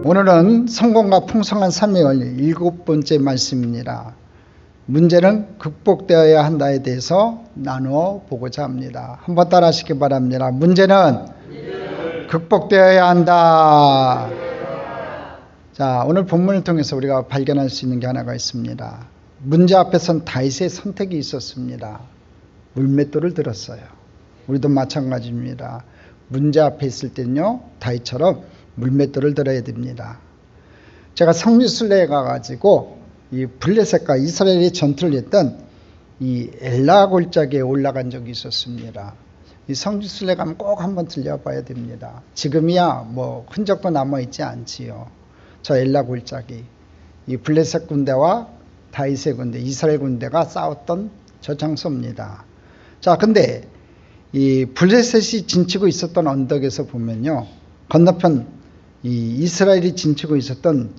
오늘은 성공과 풍성한 삶의 원리 7번째 말씀입니다. 문제는 극복되어야 한다에 대해서 나누어 보고자 합니다. 한번 따라 하시기 바랍니다. 문제는 극복되어야 한다. 자, 오늘 본문을 통해서 우리가 발견할 수 있는 게 하나가 있습니다. 문제 앞에선 다윗의 선택이 있었습니다. 물맷돌을 들었어요. 우리도 마찬가지입니다. 문제 앞에 있을 때는요, 다윗처럼 물맷돌을 들어야 됩니다. 제가 성지순례에 가가지고 이 블레셋과 이스라엘이 전투를 했던 이 엘라 골짜기에 올라간 적이 있었습니다. 이 성지순례 가면 꼭 한번 들려봐야 됩니다. 지금이야 뭐 흔적도 남아있지 않지요. 저 엘라 골짜기, 이 블레셋 군대와 다윗의 군대, 이스라엘 군대가 싸웠던 저 장소입니다. 자, 근데 이 블레셋이 진치고 있었던 언덕에서 보면요, 건너편 이 이스라엘이 진치고 있었던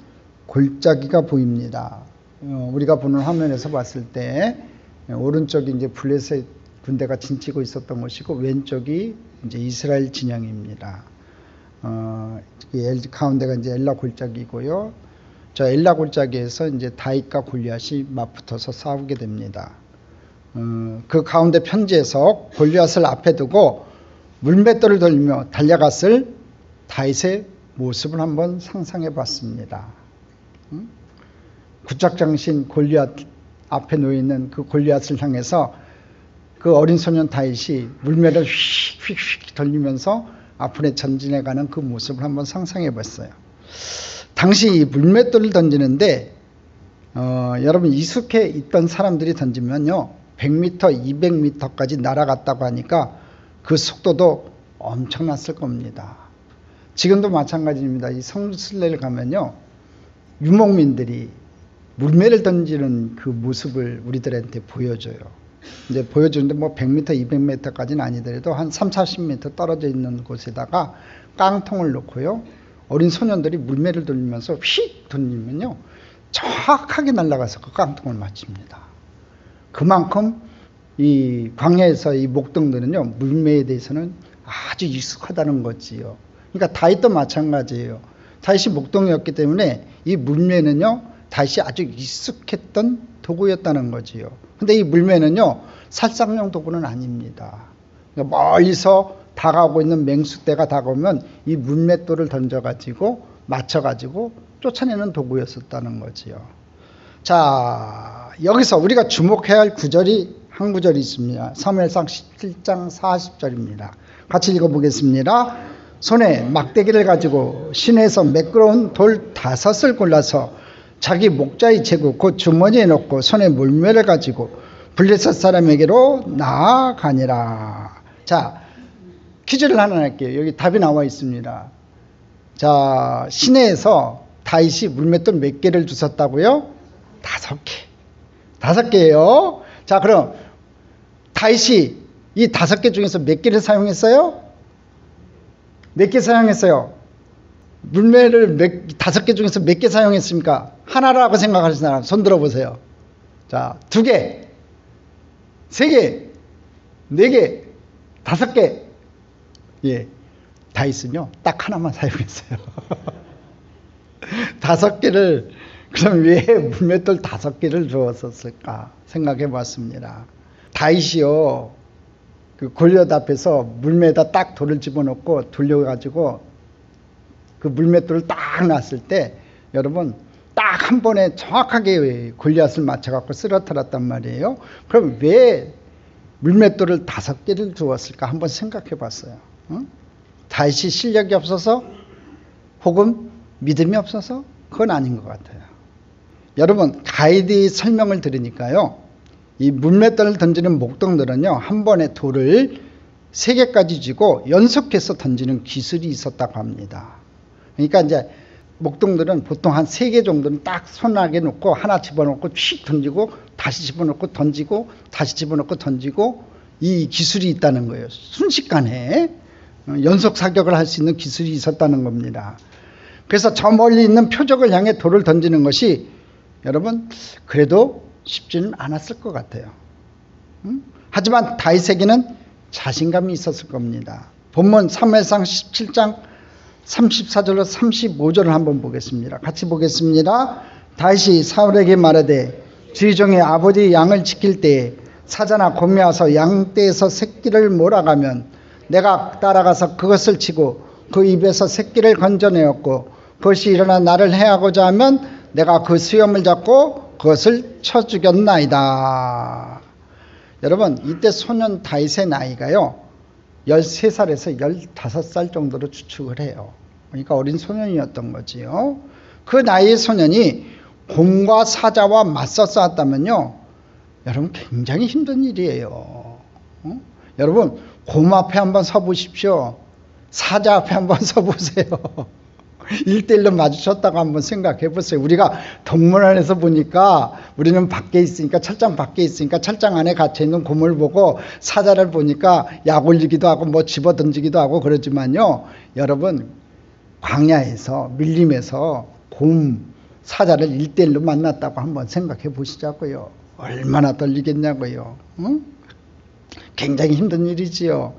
골짜기가 보입니다. 우리가 보는 화면에서 봤을 때 오른쪽이 이제 블레셋 군대가 진치고 있었던 곳이고 왼쪽이 이제 이스라엘 진영입니다. 가운데가 이제 엘라 골짜기고요. 저 엘라 골짜기에서 이제 다윗과 골리앗이 맞붙어서 싸우게 됩니다. 그 가운데 편지에서 골리앗을 앞에 두고 물맷돌을 돌리며 달려갔을 다윗의 모습을 한번 상상해 봤습니다. 구착장신 골리앗 앞에 놓여있는 그 골리앗을 향해서 그 어린 소년 다윗이 물맷을 휙휙휙 돌리면서 앞으로 전진해가는 그 모습을 한번 상상해 봤어요. 당시 이 물맷돌을 던지는데 여러분 익숙해 있던 사람들이 던지면요 100m, 200m까지 날아갔다고 하니까 그 속도도 엄청났을 겁니다. 지금도 마찬가지입니다. 이 성지순례를 가면요 유목민들이 물매를 던지는 그 모습을 우리들한테 보여줘요. 이제 보여주는데 뭐 100m, 200m까지는 아니더라도 한 3, 40m 떨어져 있는 곳에다가 깡통을 놓고요. 어린 소년들이 물매를 돌리면서 휙 돌리면요. 정확하게 날아가서 그 깡통을 맞춥니다. 그만큼 이 광야에서 이 목동들은요. 물매에 대해서는 아주 익숙하다는 거지요. 그러니까 다윗도 마찬가지예요. 다윗이 목동이었기 때문에 이 물매는요. 다윗이 아주 익숙했던 도구였다는 거지요. 근데 이 물매는요. 살상용 도구는 아닙니다. 그러니까 멀리서 다가오고 있는 맹수떼가 다가오면 이 물맷돌을 던져가지고 맞춰가지고 쫓아내는 도구였었다는 거지요. 자, 여기서 우리가 주목해야 할 구절이 한 구절이 있습니다. 사무엘상 17장 40절입니다. 같이 읽어보겠습니다. 손에 막대기를 가지고 시내에서 매끄러운 돌 5을 골라서 자기 목자의 제구 곧 주머니에 넣고 손에 물매를 가지고 블레셋 사람에게로 나아가니라. 자, 퀴즈를 하나 할게요. 여기 답이 나와 있습니다. 자, 시내에서 다윗이 물맷돌 몇 개를 주웠다고요? 5개. 5개예요. 자, 그럼 다윗이 이 5개 중에서 몇 개를 사용했어요? 몇 개 사용했어요? 물매를 5개 중에서 몇 개 사용했습니까? 하나라고 생각하시는 사람 손 들어보세요. 자, 2개, 3개, 4개, 5개. 예, 다윗은요 딱 하나만 사용했어요. 5개를 그럼 왜 물맷돌 5개를 주었었을까 생각해 봤습니다. 다윗이요 그 골리앗 앞에서 물매에다 딱 돌을 집어넣고 돌려가지고 그 물맷돌을 딱 놨을 때 여러분 딱 한 번에 정확하게 골리앗을 맞춰갖고 쓰러뜨렸단 말이에요. 그럼 왜 물맷돌을 5개를 주었을까 한번 생각해 봤어요. 응? 다윗이 실력이 없어서 혹은 믿음이 없어서 그건 아닌 것 같아요. 여러분 가이드의 설명을 들으니까요 이 물맷돌을 던지는 목동들은요 한 번에 돌을 3개까지 쥐고 연속해서 던지는 기술이 있었다고 합니다. 그러니까 이제 목동들은 보통 한 3개 정도는 딱 손안에 놓고 하나 집어넣고 휙 던지고 다시 집어넣고 던지고 다시 집어넣고 던지고 이 기술이 있다는 거예요. 순식간에 연속 사격을 할 수 있는 기술이 있었다는 겁니다. 그래서 저 멀리 있는 표적을 향해 돌을 던지는 것이 여러분 그래도 쉽지는 않았을 것 같아요. 하지만 다윗에게는 자신감이 있었을 겁니다. 본문 사무엘상 17장 34절로 35절을 한번 보겠습니다. 같이 보겠습니다. 다윗이 사울에게 말하되 주의 종의 아버지 양을 지킬 때에 사자나 곰이 와서 양떼에서 새끼를 몰아가면 내가 따라가서 그것을 치고 그 입에서 새끼를 건져내었고 그것이 일어나 나를 해하고자 하면 내가 그 수염을 잡고 그것을 쳐 죽였나이다. 여러분, 이때 소년 다윗의 나이가요 13살에서 15살 정도로 추측을 해요. 그러니까 어린 소년이었던 거지요. 그 나이의 소년이 곰과 사자와 맞서 싸웠다면요, 여러분 굉장히 힘든 일이에요. 여러분, 곰 앞에 한번 서 보십시오. 사자 앞에 한번 서 보세요. 1대1로 마주쳤다고 한번 생각해 보세요. 우리가 동물원에서 보니까 우리는 밖에 있으니까, 철장 밖에 있으니까 철장 안에 갇혀있는 곰을 보고 사자를 보니까 약 올리기도 하고 뭐 집어 던지기도 하고 그러지만요, 여러분 광야에서 밀림에서 곰, 사자를 1대1로 만났다고 한번 생각해 보시자고요. 얼마나 떨리겠냐고요. 응? 굉장히 힘든 일이지요.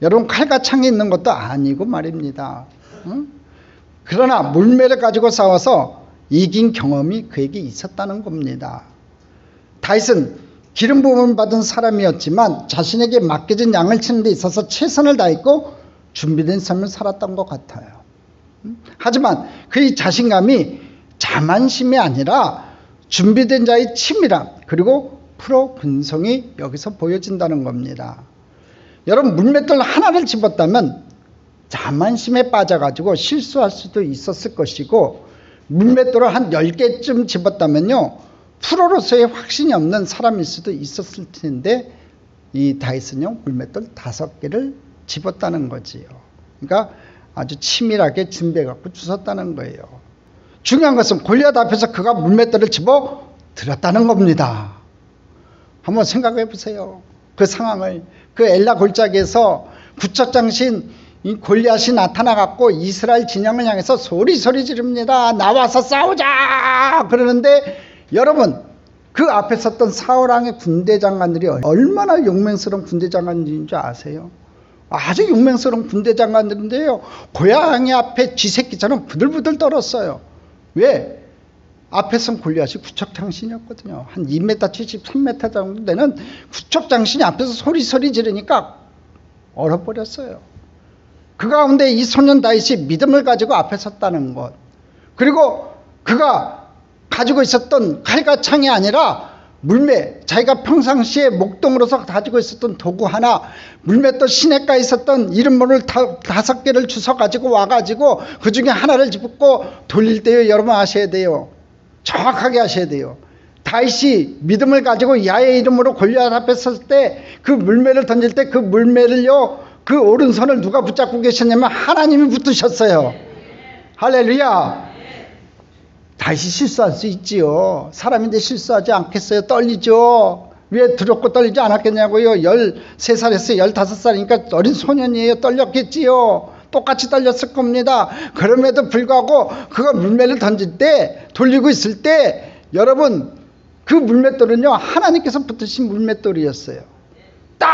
여러분, 칼과 창이 있는 것도 아니고 말입니다. 응? 그러나 물매를 가지고 싸워서 이긴 경험이 그에게 있었다는 겁니다. 다윗은 기름 부음을 받은 사람이었지만 자신에게 맡겨진 양을 치는 데 있어서 최선을 다했고 준비된 삶을 살았던 것 같아요. 하지만 그의 자신감이 자만심이 아니라 준비된 자의 치밀함, 그리고 프로 근성이 여기서 보여진다는 겁니다. 여러분, 물맷돌 하나를 집었다면 자만심에 빠져가지고 실수할 수도 있었을 것이고, 물맷돌을 한 10개쯤 집었다면요 프로로서의 확신이 없는 사람일 수도 있었을 텐데, 이 다윗은요 물맷돌 5개를 집었다는 거지요. 그러니까 아주 치밀하게 준비해갖고 주웠다는 거예요. 중요한 것은 골리앗 앞에서 그가 물맷돌을 집어 들었다는 겁니다. 한번 생각해 보세요. 그 상황을. 그 엘라 골짜기에서 구척장신 이 골리앗이 나타나갖고 이스라엘 진영을 향해서 소리 지릅니다. 나와서 싸우자! 그러는데 여러분, 그 앞에 섰던 사울왕의 군대 장관들이 얼마나 용맹스러운 군대 장관들인 줄 아세요? 아주 용맹스러운 군대 장관들인데요, 고양이 앞에 쥐새끼처럼 부들부들 떨었어요. 왜? 앞에 선 골리앗이 구척장신이었거든요. 한 2m 70, 3m 정도 되는 구척장신이 앞에서 소리 지르니까 얼어버렸어요. 그 가운데 이 소년 다윗이 믿음을 가지고 앞에 섰다는 것, 그리고 그가 가지고 있었던 칼과 창이 아니라 물매, 자기가 평상시에 목동으로서 가지고 있었던 도구 하나, 물맷돌 시냇가에 있었던 이름 모를 5개를 주워 가지고 와가지고 그 중에 하나를 집고 돌릴 때요, 여러분 아셔야 돼요. 정확하게 하셔야 돼요. 다윗이 믿음을 가지고 야의 이름으로 골리앗 앞에 섰을 때 그 물매를 던질 때 그 물매를요, 그 오른손을 누가 붙잡고 계셨냐면 하나님이 붙으셨어요. 할렐루야. 다윗이 실수할 수 있지요. 사람인데 실수하지 않겠어요? 떨리죠. 왜 두렵고 떨리지 않았겠냐고요. 13살에서 15살이니까 어린 소년이에요. 떨렸겠지요. 똑같이 떨렸을 겁니다. 그럼에도 불구하고 그가 물매를 던질 때, 돌리고 있을 때, 여러분 그 물맷돌은요 하나님께서 붙으신 물맷돌이었어요. 딱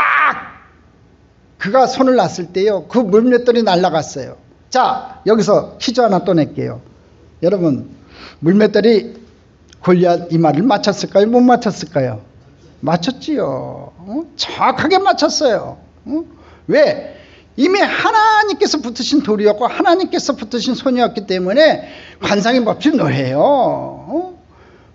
그가 손을 놨을 때요, 그 물맷돌이 날아갔어요. 자, 여기서 퀴즈 하나 또 낼게요. 여러분, 물맷돌이 골리앗 이마를 맞췄을까요? 못 맞췄을까요? 맞췄지요. 정확하게 맞췄어요. 왜? 이미 하나님께서 붙으신 돌이었고 하나님께서 붙으신 손이었기 때문에 관상의 법칙 노예요.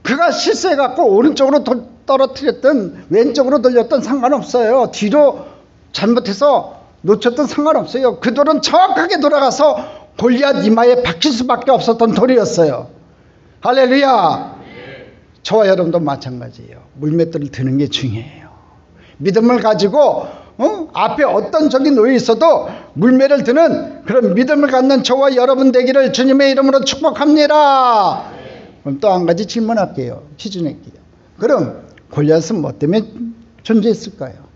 그가 실수해갖고 오른쪽으로 떨어뜨렸든 왼쪽으로 돌렸든 상관없어요. 뒤로 잘못해서 놓쳤든 상관없어요. 그 돌은 정확하게 돌아가서 골리앗 이마에 박힐 수밖에 없었던 돌이었어요. 할렐루야. 저와 여러분도 마찬가지예요. 물맷돌을 드는 게 중요해요. 믿음을 가지고 앞에 어떤 적이 놓여 있어도 물매를 드는 그런 믿음을 갖는 저와 여러분 되기를 주님의 이름으로 축복합니다. 그럼 또 한 가지 질문할게요. 퀴즈 낼게요. 그럼 골리앗은 뭐 때문에 존재했을까요?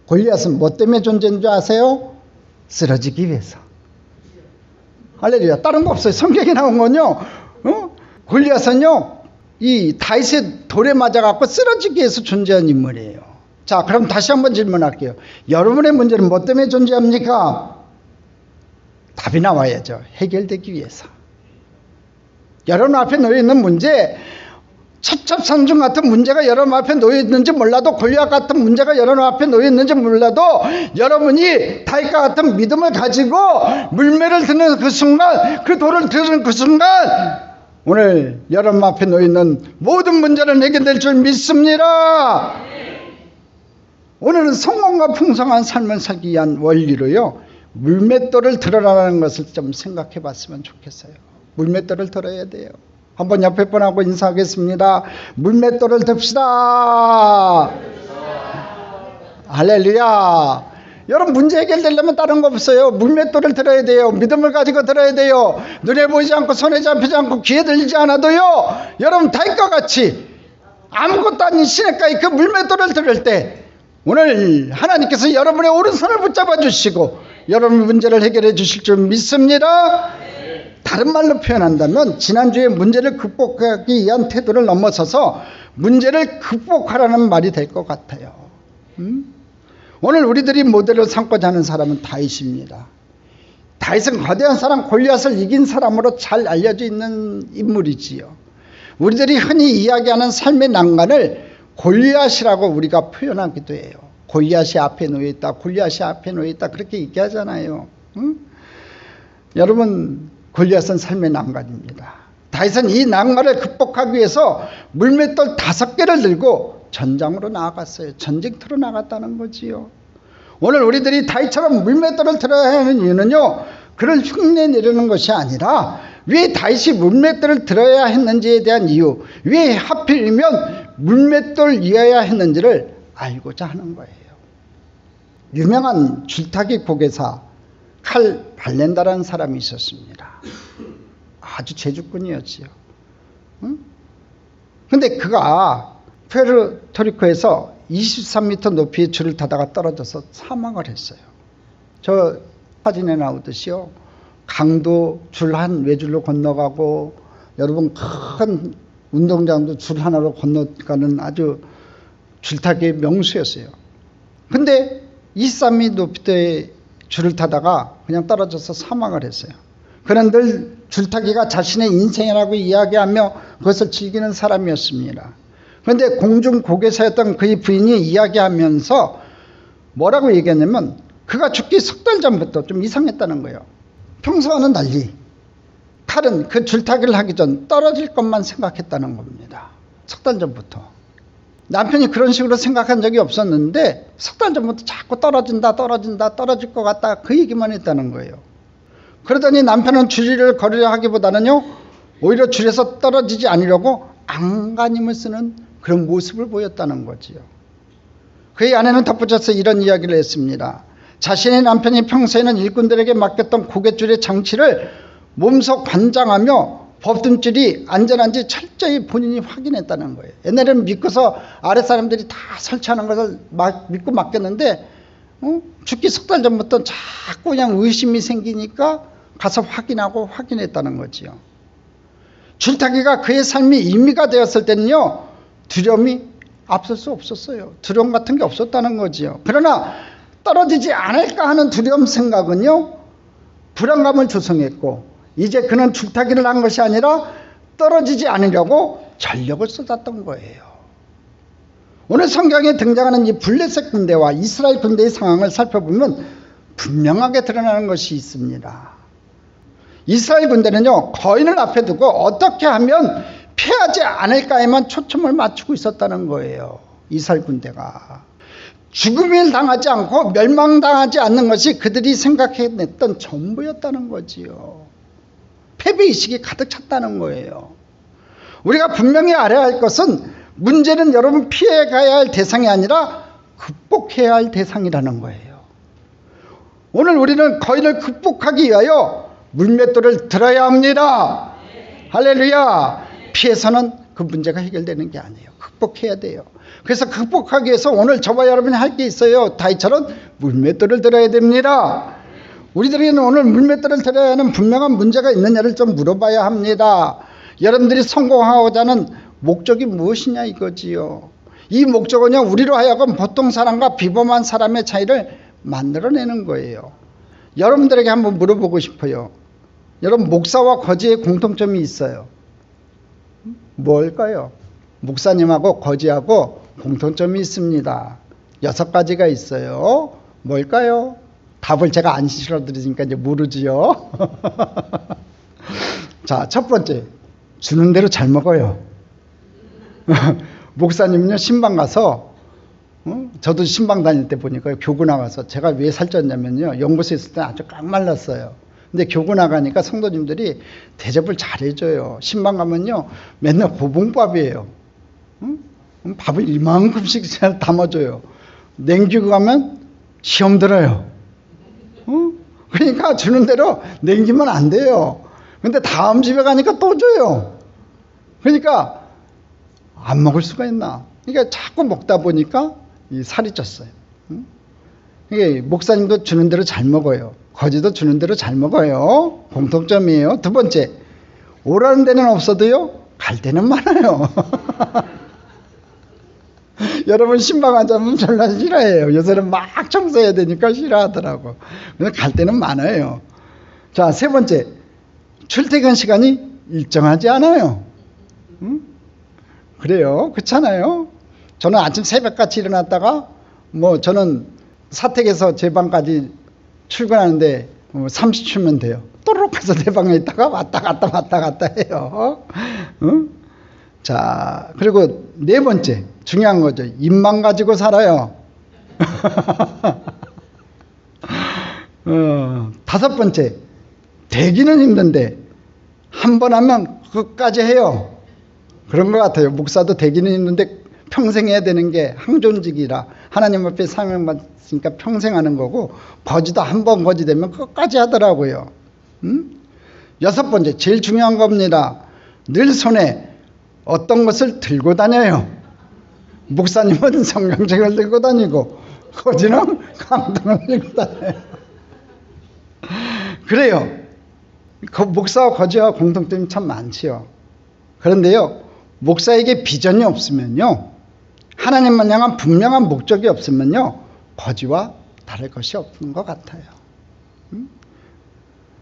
골리앗은 뭐 때문에 존재했는 줄 아세요? 쓰러지기 위해서. 할렐루야. 다른 거 없어요. 성경에 나온 건요, 골리앗은요 이 다윗의 돌에 맞아갖고 쓰러지기 위해서 존재한 인물이에요. 자, 그럼 다시 한번 질문할게요. 여러분의 문제는 뭐 때문에 존재합니까? 답이 나와야죠. 해결되기 위해서. 여러분 앞에 놓여 있는 문제, 첩첩산중 같은 문제가 여러분 앞에 놓여 있는지 몰라도, 골리앗 같은 문제가 여러분 앞에 놓여 있는지 몰라도, 여러분이 다윗과 같은 믿음을 가지고 물매를 드는 그 순간, 그 돌을 드는 그 순간, 오늘 여러분 앞에 놓여 있는 모든 문제는 해결될 줄 믿습니다. 오늘은 성공과 풍성한 삶을 살기 위한 원리로요, 물맷돌을 들어라는 것을 좀 생각해 봤으면 좋겠어요. 물맷돌을 들어야 돼요. 한번 옆에 분하고 인사하겠습니다. 물맷돌을 듭시다. 할렐루야. 여러분 문제 해결되려면 다른 거 없어요. 물맷돌을 들어야 돼요. 믿음을 가지고 들어야 돼요. 눈에 보이지 않고 손에 잡히지 않고 귀에 들리지 않아도요, 여러분 다윗과 같이 아무것도 아닌 시냇가에 그 물맷돌을 들을 때 오늘 하나님께서 여러분의 오른손을 붙잡아 주시고 여러분 문제를 해결해 주실 줄 믿습니다. 다른 말로 표현한다면 지난주에 문제를 극복하기 위한 태도를 넘어서서 문제를 극복하라는 말이 될 것 같아요. 오늘 우리들이 모델로 삼고자 하는 사람은 다윗입니다. 다윗은 거대한 사람 골리앗을 이긴 사람으로 잘 알려져 있는 인물이지요. 우리들이 흔히 이야기하는 삶의 난관을 골리앗이라고 우리가 표현하기도 해요. 골리앗이 앞에 놓여 있다, 골리앗이 앞에 놓여 있다, 그렇게 얘기하잖아요. 여러분, 골리앗은 삶의 난관입니다. 다윗은 이 난관을 극복하기 위해서 물맷돌 5개를 들고 전장으로 나아갔어요. 전쟁터로 나갔다는 거지요. 오늘 우리들이 다윗처럼 물맷돌을 들어야 하는 이유는요, 그를 흉내 내려는 것이 아니라 왜 다윗이 물맷돌을 들어야 했는지에 대한 이유, 왜 하필이면 물맷돌이어야 했는지를 알고자 하는 거예요. 유명한 줄타기 고개사 칼 발렌다라는 사람이 있었습니다. 아주 재주꾼이었지요. 근데 그가 푸에르토리코에서 23m 높이의 줄을 타다가 떨어져서 사망을 했어요. 저 사진에 나오듯이요, 강도 줄 한 외줄로 건너가고, 여러분 큰 운동장도 줄 하나로 건너가는 아주 줄타기의 명수였어요. 근데 23m 높이의 줄을 타다가 그냥 떨어져서 사망을 했어요. 그는 늘 줄타기가 자신의 인생이라고 이야기하며 그것을 즐기는 사람이었습니다. 그런데 공중 고개사였던 그의 부인이 이야기하면서 뭐라고 얘기했냐면, 그가 죽기 3달 전부터 좀 이상했다는 거예요. 평소와는 달리 칼은 그 줄타기를 하기 전 떨어질 것만 생각했다는 겁니다. 3달 전부터. 남편이 그런 식으로 생각한 적이 없었는데 3달 전부터 자꾸 떨어질 것 같다, 그 얘기만 했다는 거예요. 그러더니 남편은 줄을 걸으려 하기보다는요, 오히려 줄에서 떨어지지 않으려고 안간힘을 쓰는 그런 모습을 보였다는 거지요. 그의 아내는 덧붙여서 이런 이야기를 했습니다. 자신의 남편이 평소에는 일꾼들에게 맡겼던 고갯줄의 장치를 몸소 관장하며 법등줄이 안전한지 철저히 본인이 확인했다는 거예요. 옛날에는 믿고서 아랫사람들이 다 설치하는 것을 믿고 맡겼는데, 죽기 3달 전부터 자꾸 그냥 의심이 생기니까 가서 확인했다는 거지요. 줄타기가 그의 삶이 임의가 되었을 때는요, 두려움이 앞설 수 없었어요. 두려움 같은 게 없었다는 거지요. 그러나 떨어지지 않을까 하는 두려움 생각은요, 불안감을 조성했고, 이제 그는 줄타기를 한 것이 아니라 떨어지지 않으려고 전력을 쏟았던 거예요. 오늘 성경에 등장하는 이 블레셋 군대와 이스라엘 군대의 상황을 살펴보면 분명하게 드러나는 것이 있습니다. 이스라엘 군대는요, 거인을 앞에 두고 어떻게 하면 패하지 않을까에만 초점을 맞추고 있었다는 거예요. 이스라엘 군대가 죽음을 당하지 않고 멸망당하지 않는 것이 그들이 생각해냈던 전부였다는 거지요. 패배의식이 가득 찼다는 거예요. 우리가 분명히 알아야 할 것은, 문제는 여러분 피해가야 할 대상이 아니라 극복해야 할 대상이라는 거예요. 오늘 우리는 거인을 극복하기 위하여 물맷돌을 들어야 합니다. 할렐루야. 피해서는 그 문제가 해결되는 게 아니에요. 극복해야 돼요. 그래서 극복하기 위해서 오늘 저와 여러분이 할 게 있어요. 다윗처럼 물맷돌을 들어야 됩니다. 우리들에게는 오늘 물맷돌을 들어야 하는 분명한 문제가 있느냐를 좀 물어봐야 합니다. 여러분들이 성공하고자 하는 목적이 무엇이냐 이거지요. 이 목적은요, 우리로 하여금 보통 사람과 비범한 사람의 차이를 만들어내는 거예요. 여러분들에게 한번 물어보고 싶어요. 여러분, 목사와 거지의 공통점이 있어요. 뭘까요? 목사님하고 거지하고 공통점이 있습니다. 6가지가 있어요. 뭘까요? 답을 제가 안 실어드리니까 이제 모르지요. 자, 첫 번째, 주는 대로 잘 먹어요. 목사님은요, 신방 가서, 저도 신방 다닐 때 보니까 교구 나가서 제가 왜 살쪘냐면요, 연구소에 있을 때 아주 깡말랐어요. 근데 교구 나가니까 성도님들이 대접을 잘해줘요. 신방 가면요, 맨날 고봉밥이에요. 밥을 이만큼씩 담아줘요. 냉기구 가면 시험 들어요. 그러니까 주는 대로 냉기면 안 돼요. 근데 다음 집에 가니까 또 줘요. 그러니까 안 먹을 수가 있나. 그러니까 자꾸 먹다 보니까 이 살이 쪘어요. 이게 목사님도 주는 대로 잘 먹어요. 거지도 주는 대로 잘 먹어요. 공통점이에요. 두 번째, 오라는 데는 없어도요, 갈 데는 많아요. 여러분, 신방 앉으면 별로 싫어해요. 요새는 막 청소해야 되니까 싫어하더라고. 근데 갈 데는 많아요. 자, 세 번째, 출퇴근 시간이 일정하지 않아요. 그래요. 그렇잖아요. 저는 아침 새벽같이 일어났다가 저는 사택에서 제 방까지 출근하는데 30초면 돼요. 또르륵 해서 내 방에 있다가 왔다 갔다 해요. 자, 그리고 네 번째, 중요한 거죠. 입만 가지고 살아요. 다섯 번째, 되기는 힘든데 한 번 하면 끝까지 해요. 그런 것 같아요. 목사도 되기는 힘든데 평생 해야 되는 게 항존직이라 하나님 앞에 사명받으니까 평생 하는 거고, 거지도 한 번 거지되면 끝까지 하더라고요. 여섯 번째, 제일 중요한 겁니다. 늘 손에 어떤 것을 들고 다녀요. 목사님은 성경책을 들고 다니고 거지는 강등을 들고 다녀요. 그래요. 그 목사와 거지와 공통점이 참 많지요. 그런데요, 목사에게 비전이 없으면요, 하나님만 향한 분명한 목적이 없으면요, 거지와 다를 것이 없는 것 같아요.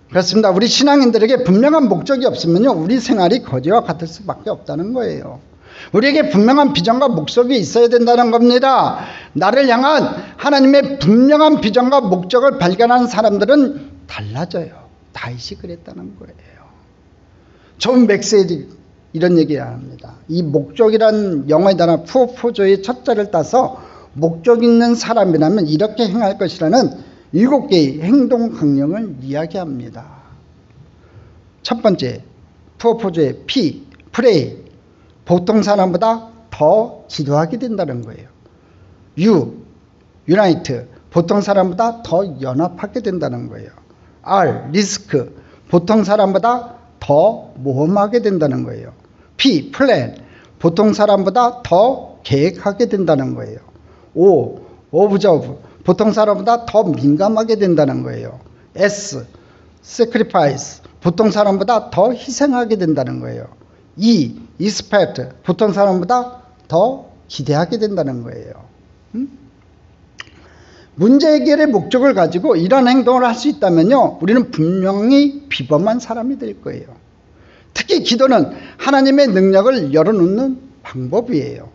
그렇습니다. 우리 신앙인들에게 분명한 목적이 없으면요, 우리 생활이 거지와 같을 수밖에 없다는 거예요. 우리에게 분명한 비전과 목적이 있어야 된다는 겁니다. 나를 향한 하나님의 분명한 비전과 목적을 발견하는 사람들은 달라져요. 다윗이 그랬다는 거예요. 존 맥세일이 이런 얘기를 합니다. 이 목적이란 영어의 단어 푸어포조의 첫 자를 따서 목적 있는 사람이라면 이렇게 행할 것이라는 7개의 행동 강령을 이야기합니다. 첫 번째, 푸어포조의 P, 프레이, 보통 사람보다 더 기도하게 된다는 거예요. U, 유나이트, 보통 사람보다 더 연합하게 된다는 거예요. R, 리스크, 보통 사람보다 더 모험하게 된다는 거예요. P, 플랜, 보통 사람보다 더 계획하게 된다는 거예요. O, 오브저브, 보통 사람보다 더 민감하게 된다는 거예요. S, sacrifice, 보통 사람보다 더 희생하게 된다는 거예요. E, expect, 보통 사람보다 더 기대하게 된다는 거예요. 문제 해결의 목적을 가지고 이런 행동을 할 수 있다면요, 우리는 분명히 비범한 사람이 될 거예요. 특히 기도는 하나님의 능력을 열어놓는 방법이에요.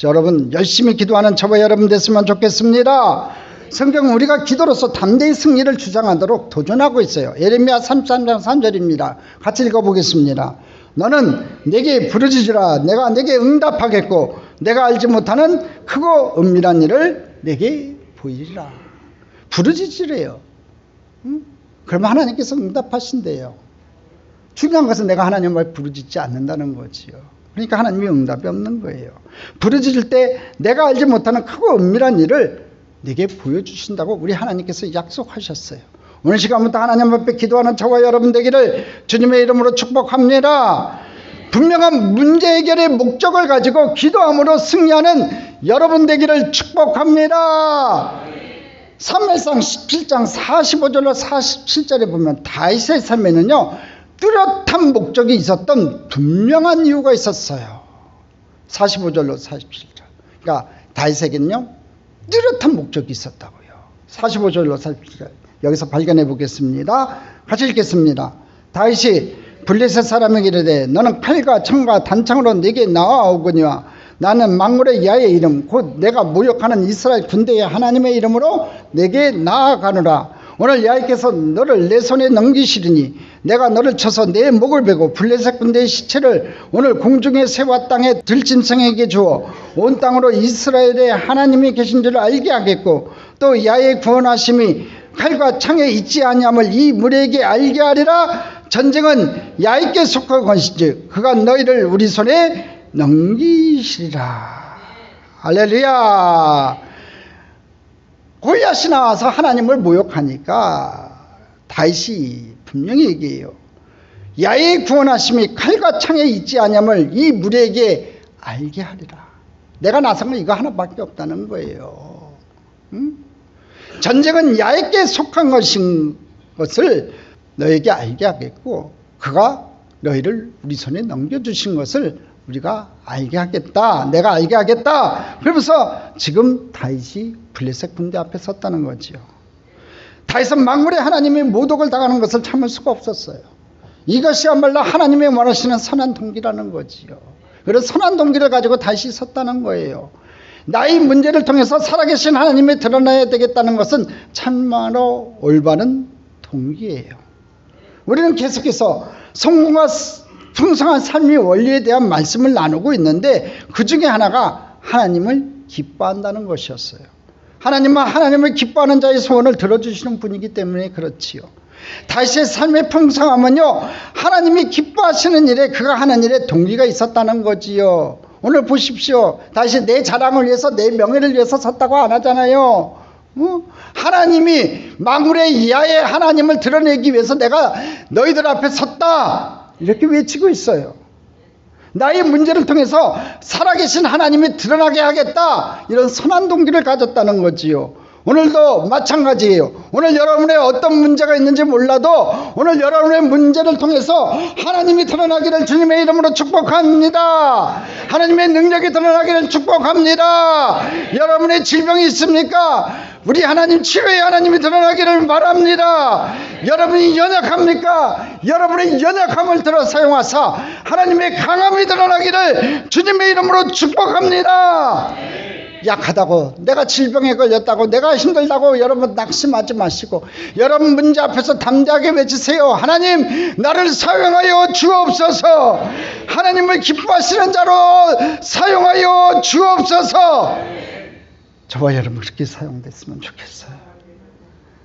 여러분, 열심히 기도하는 저와 여러분 됐으면 좋겠습니다. 성경은 우리가 기도로서 담대히 승리를 주장하도록 도전하고 있어요. 예레미야 33장 3절입니다. 같이 읽어보겠습니다. 너는 내게 부르짖으라. 내가 내게 응답하겠고 내가 알지 못하는 크고 은밀한 일을 내게 보이리라. 부르짖으래요. 그러면 하나님께서 응답하신대요. 중요한 것은 내가 하나님 말 부르짖지 않는다는 거지요. 그러니까 하나님이 응답이 없는 거예요. 부르짖을 때 내가 알지 못하는 크고 은밀한 일을 내게 보여주신다고 우리 하나님께서 약속하셨어요. 오늘 시간부터 하나님 앞에 기도하는 저와 여러분 되기를 주님의 이름으로 축복합니다. 분명한 문제 해결의 목적을 가지고 기도함으로 승리하는 여러분 되기를 축복합니다. 사무엘상 17장 45절로 47절에 보면 다윗의 삶에는요, 뚜렷한 목적이 있었던 분명한 이유가 있었어요. 45절로 47절. 그러니까 다윗에게는요, 뚜렷한 목적이 있었다고요. 45절로 47절 여기서 발견해 보겠습니다. 같이 읽겠습니다. 다윗이 블레셋 사람에게 이르되 너는 칼과 창과 단창으로 내게 나아오거니와 나는 만군의 야의 이름 곧 내가 모욕하는 이스라엘 군대의 하나님의 이름으로 내게 나아가노라. 오늘 야훼께서 너를 내 손에 넘기시리니 내가 너를 쳐서 내 목을 베고 블레셋 군대의 시체를 오늘 공중의 새와 땅의 들짐승에게 주어 온 땅으로 이스라엘의 하나님이 계신 줄 알게 하겠고 또 야훼의 구원하심이 칼과 창에 있지 아니함을 이 무리에게 알게 하리라. 전쟁은 야훼께 속한 것이지 그가 너희를 우리 손에 넘기시리라. 할렐루야. 골리앗이 나와서 하나님을 모욕하니까 다윗이 분명히 얘기해요. 야훼의 구원하심이 칼과 창에 있지 아니함을 이 무리에게 알게 하리라. 내가 나선 건 이거 하나밖에 없다는 거예요. 응? 전쟁은 야훼께 속한 것을 너에게 알게 하겠고 그가 너희를 우리 손에 넘겨주신 것을 우리가 알게 하겠다. 내가 알게 하겠다. 그러면서 지금 다윗이 블레셋 군대 앞에 섰다는 거지요. 다윗은 만군의 하나님이 모독을 당하는 것을 참을 수가 없었어요. 이것이야말로 하나님의 원하시는 선한 동기라는 거지요. 그래서 선한 동기를 가지고 다윗이 섰다는 거예요. 나의 문제를 통해서 살아계신 하나님이 드러나야 되겠다는 것은 참말로 올바른 동기예요. 우리는 계속해서 성공과 풍성한 삶의 원리에 대한 말씀을 나누고 있는데 그 중에 하나가 하나님을 기뻐한다는 것이었어요. 하나님은 하나님을 기뻐하는 자의 소원을 들어주시는 분이기 때문에 그렇지요. 다윗의 삶의 풍성함은요, 하나님이 기뻐하시는 일에 그가 하는 일에 동기가 있었다는 거지요. 오늘 보십시오. 다윗이 내 자랑을 위해서 내 명예를 위해서 섰다고 안 하잖아요. 하나님이 만군의 야훼 하나님을 드러내기 위해서 내가 너희들 앞에 섰다 이렇게 외치고 있어요. 나의 문제를 통해서 살아계신 하나님이 드러나게 하겠다 이런 선한 동기를 가졌다는 거지요. 오늘도 마찬가지예요. 오늘 여러분의 어떤 문제가 있는지 몰라도 오늘 여러분의 문제를 통해서 하나님이 드러나기를 주님의 이름으로 축복합니다. 하나님의 능력이 드러나기를 축복합니다. 여러분의 질병이 있습니까? 우리 하나님 치료의 하나님이 드러나기를 바랍니다. 여러분이 연약합니까? 여러분의 연약함을 들어 사용하사 하나님의 강함이 드러나기를 주님의 이름으로 축복합니다. 약하다고 내가 질병에 걸렸다고 내가 힘들다고 여러분 낙심하지 마시고 여러분 문제 앞에서 담대하게 외치세요. 하나님 나를 사용하여 주옵소서. 하나님을 기뻐하시는 자로 사용하여 주옵소서. 저와 여러분 그렇게 사용됐으면 좋겠어요.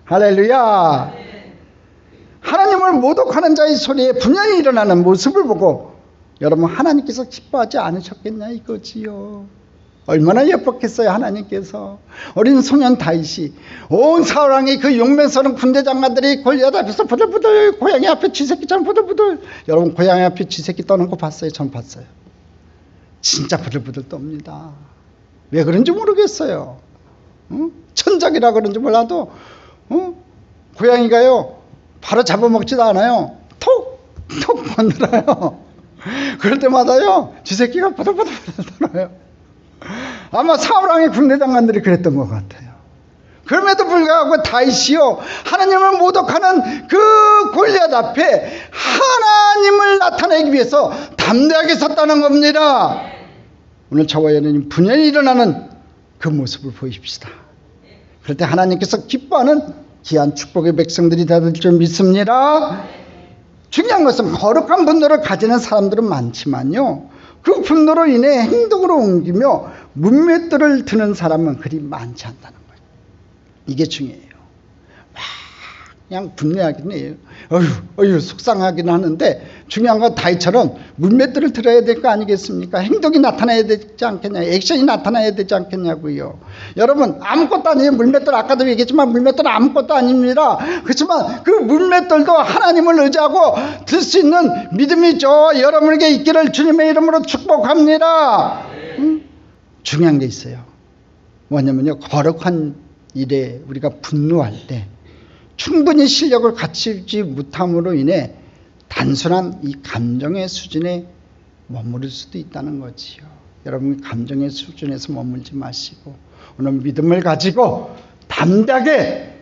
할렐루야. 하나님을 모독하는 자의 소리에 분명히 일어나는 모습을 보고 여러분 하나님께서 기뻐하지 않으셨겠냐 이거지요. 얼마나 예뻤겠어요. 하나님께서. 어린 소년 다윗이 온 사울왕의 그 용맹스러운 군대 장관들이 골리앗 앞에서 부들부들 고양이 앞에 쥐새끼처럼 부들부들. 여러분 고양이 앞에 쥐새끼 떠는 거 봤어요? 전 봤어요. 진짜 부들부들 떱니다. 왜 그런지 모르겠어요. 천적이라 그런지 몰라도 고양이가요 바로 잡아먹지도 않아요. 톡톡 건드려요. 그럴 때마다요 쥐새끼가 부들부들 떠나요. 아마 사울왕의 군대 장관들이 그랬던 것 같아요. 그럼에도 불구하고 다윗이요 하나님을 모독하는 그 골리앗 앞에 하나님을 나타내기 위해서 담대하게 섰다는 겁니다. 오늘 저와 여러분이 분연히 일어나는 그 모습을 보십시다. 그럴 때 하나님께서 기뻐하는 귀한 축복의 백성들이 될 줄 믿습니다. 중요한 것은 거룩한 분노를 가지는 사람들은 많지만요 그 분노로 인해 행동으로 옮기며 문맷돌을 드는 사람은 그리 많지 않다는 거예요. 이게 중요해요. 그냥 분노하기는 해요. 어휴 속상하기는 하는데 중요한 건 다윗처럼 문맷돌을 들어야 될 거 아니겠습니까? 행동이 나타나야 되지 않겠냐, 액션이 나타나야 되지 않겠냐고요. 여러분 아무것도 아니에요. 물맷돌 아까도 얘기했지만 물맷돌은 아무것도 아닙니다. 그렇지만 그 물맷돌도 하나님을 의지하고 들 수 있는 믿음이 저 여러분에게 있기를 주님의 이름으로 축복합니다. 중요한 게 있어요. 뭐냐면요 거룩한 일에 우리가 분노할 때 충분히 실력을 갖추지 못함으로 인해 단순한 이 감정의 수준에 머무를 수도 있다는 거지요. 여러분 감정의 수준에서 머물지 마시고 오늘 믿음을 가지고 담대하게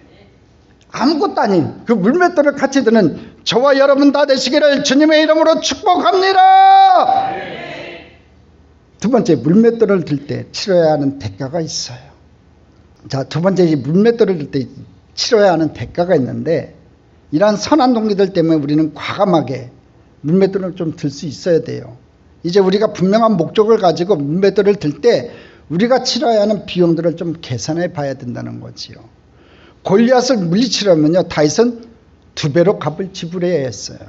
아무것도 아닌 그 물맷돌을 같이 드는 저와 여러분 다 되시기를 주님의 이름으로 축복합니다. 두 번째, 물맷돌을 들 때 치러야 하는 대가가 있어요. 자, 두 번째, 이 물맷돌을 들 때 치러야 하는 대가가 있는데, 이러한 선한 동기들 때문에 우리는 과감하게 물맷돌을 좀 들 수 있어야 돼요. 이제 우리가 분명한 목적을 가지고 물맷돌을 들 때 우리가 치러야 하는 비용들을 좀 계산해 봐야 된다는 거지요. 골리앗을 물리치려면요, 다윗은 2배로 값을 지불해야 했어요.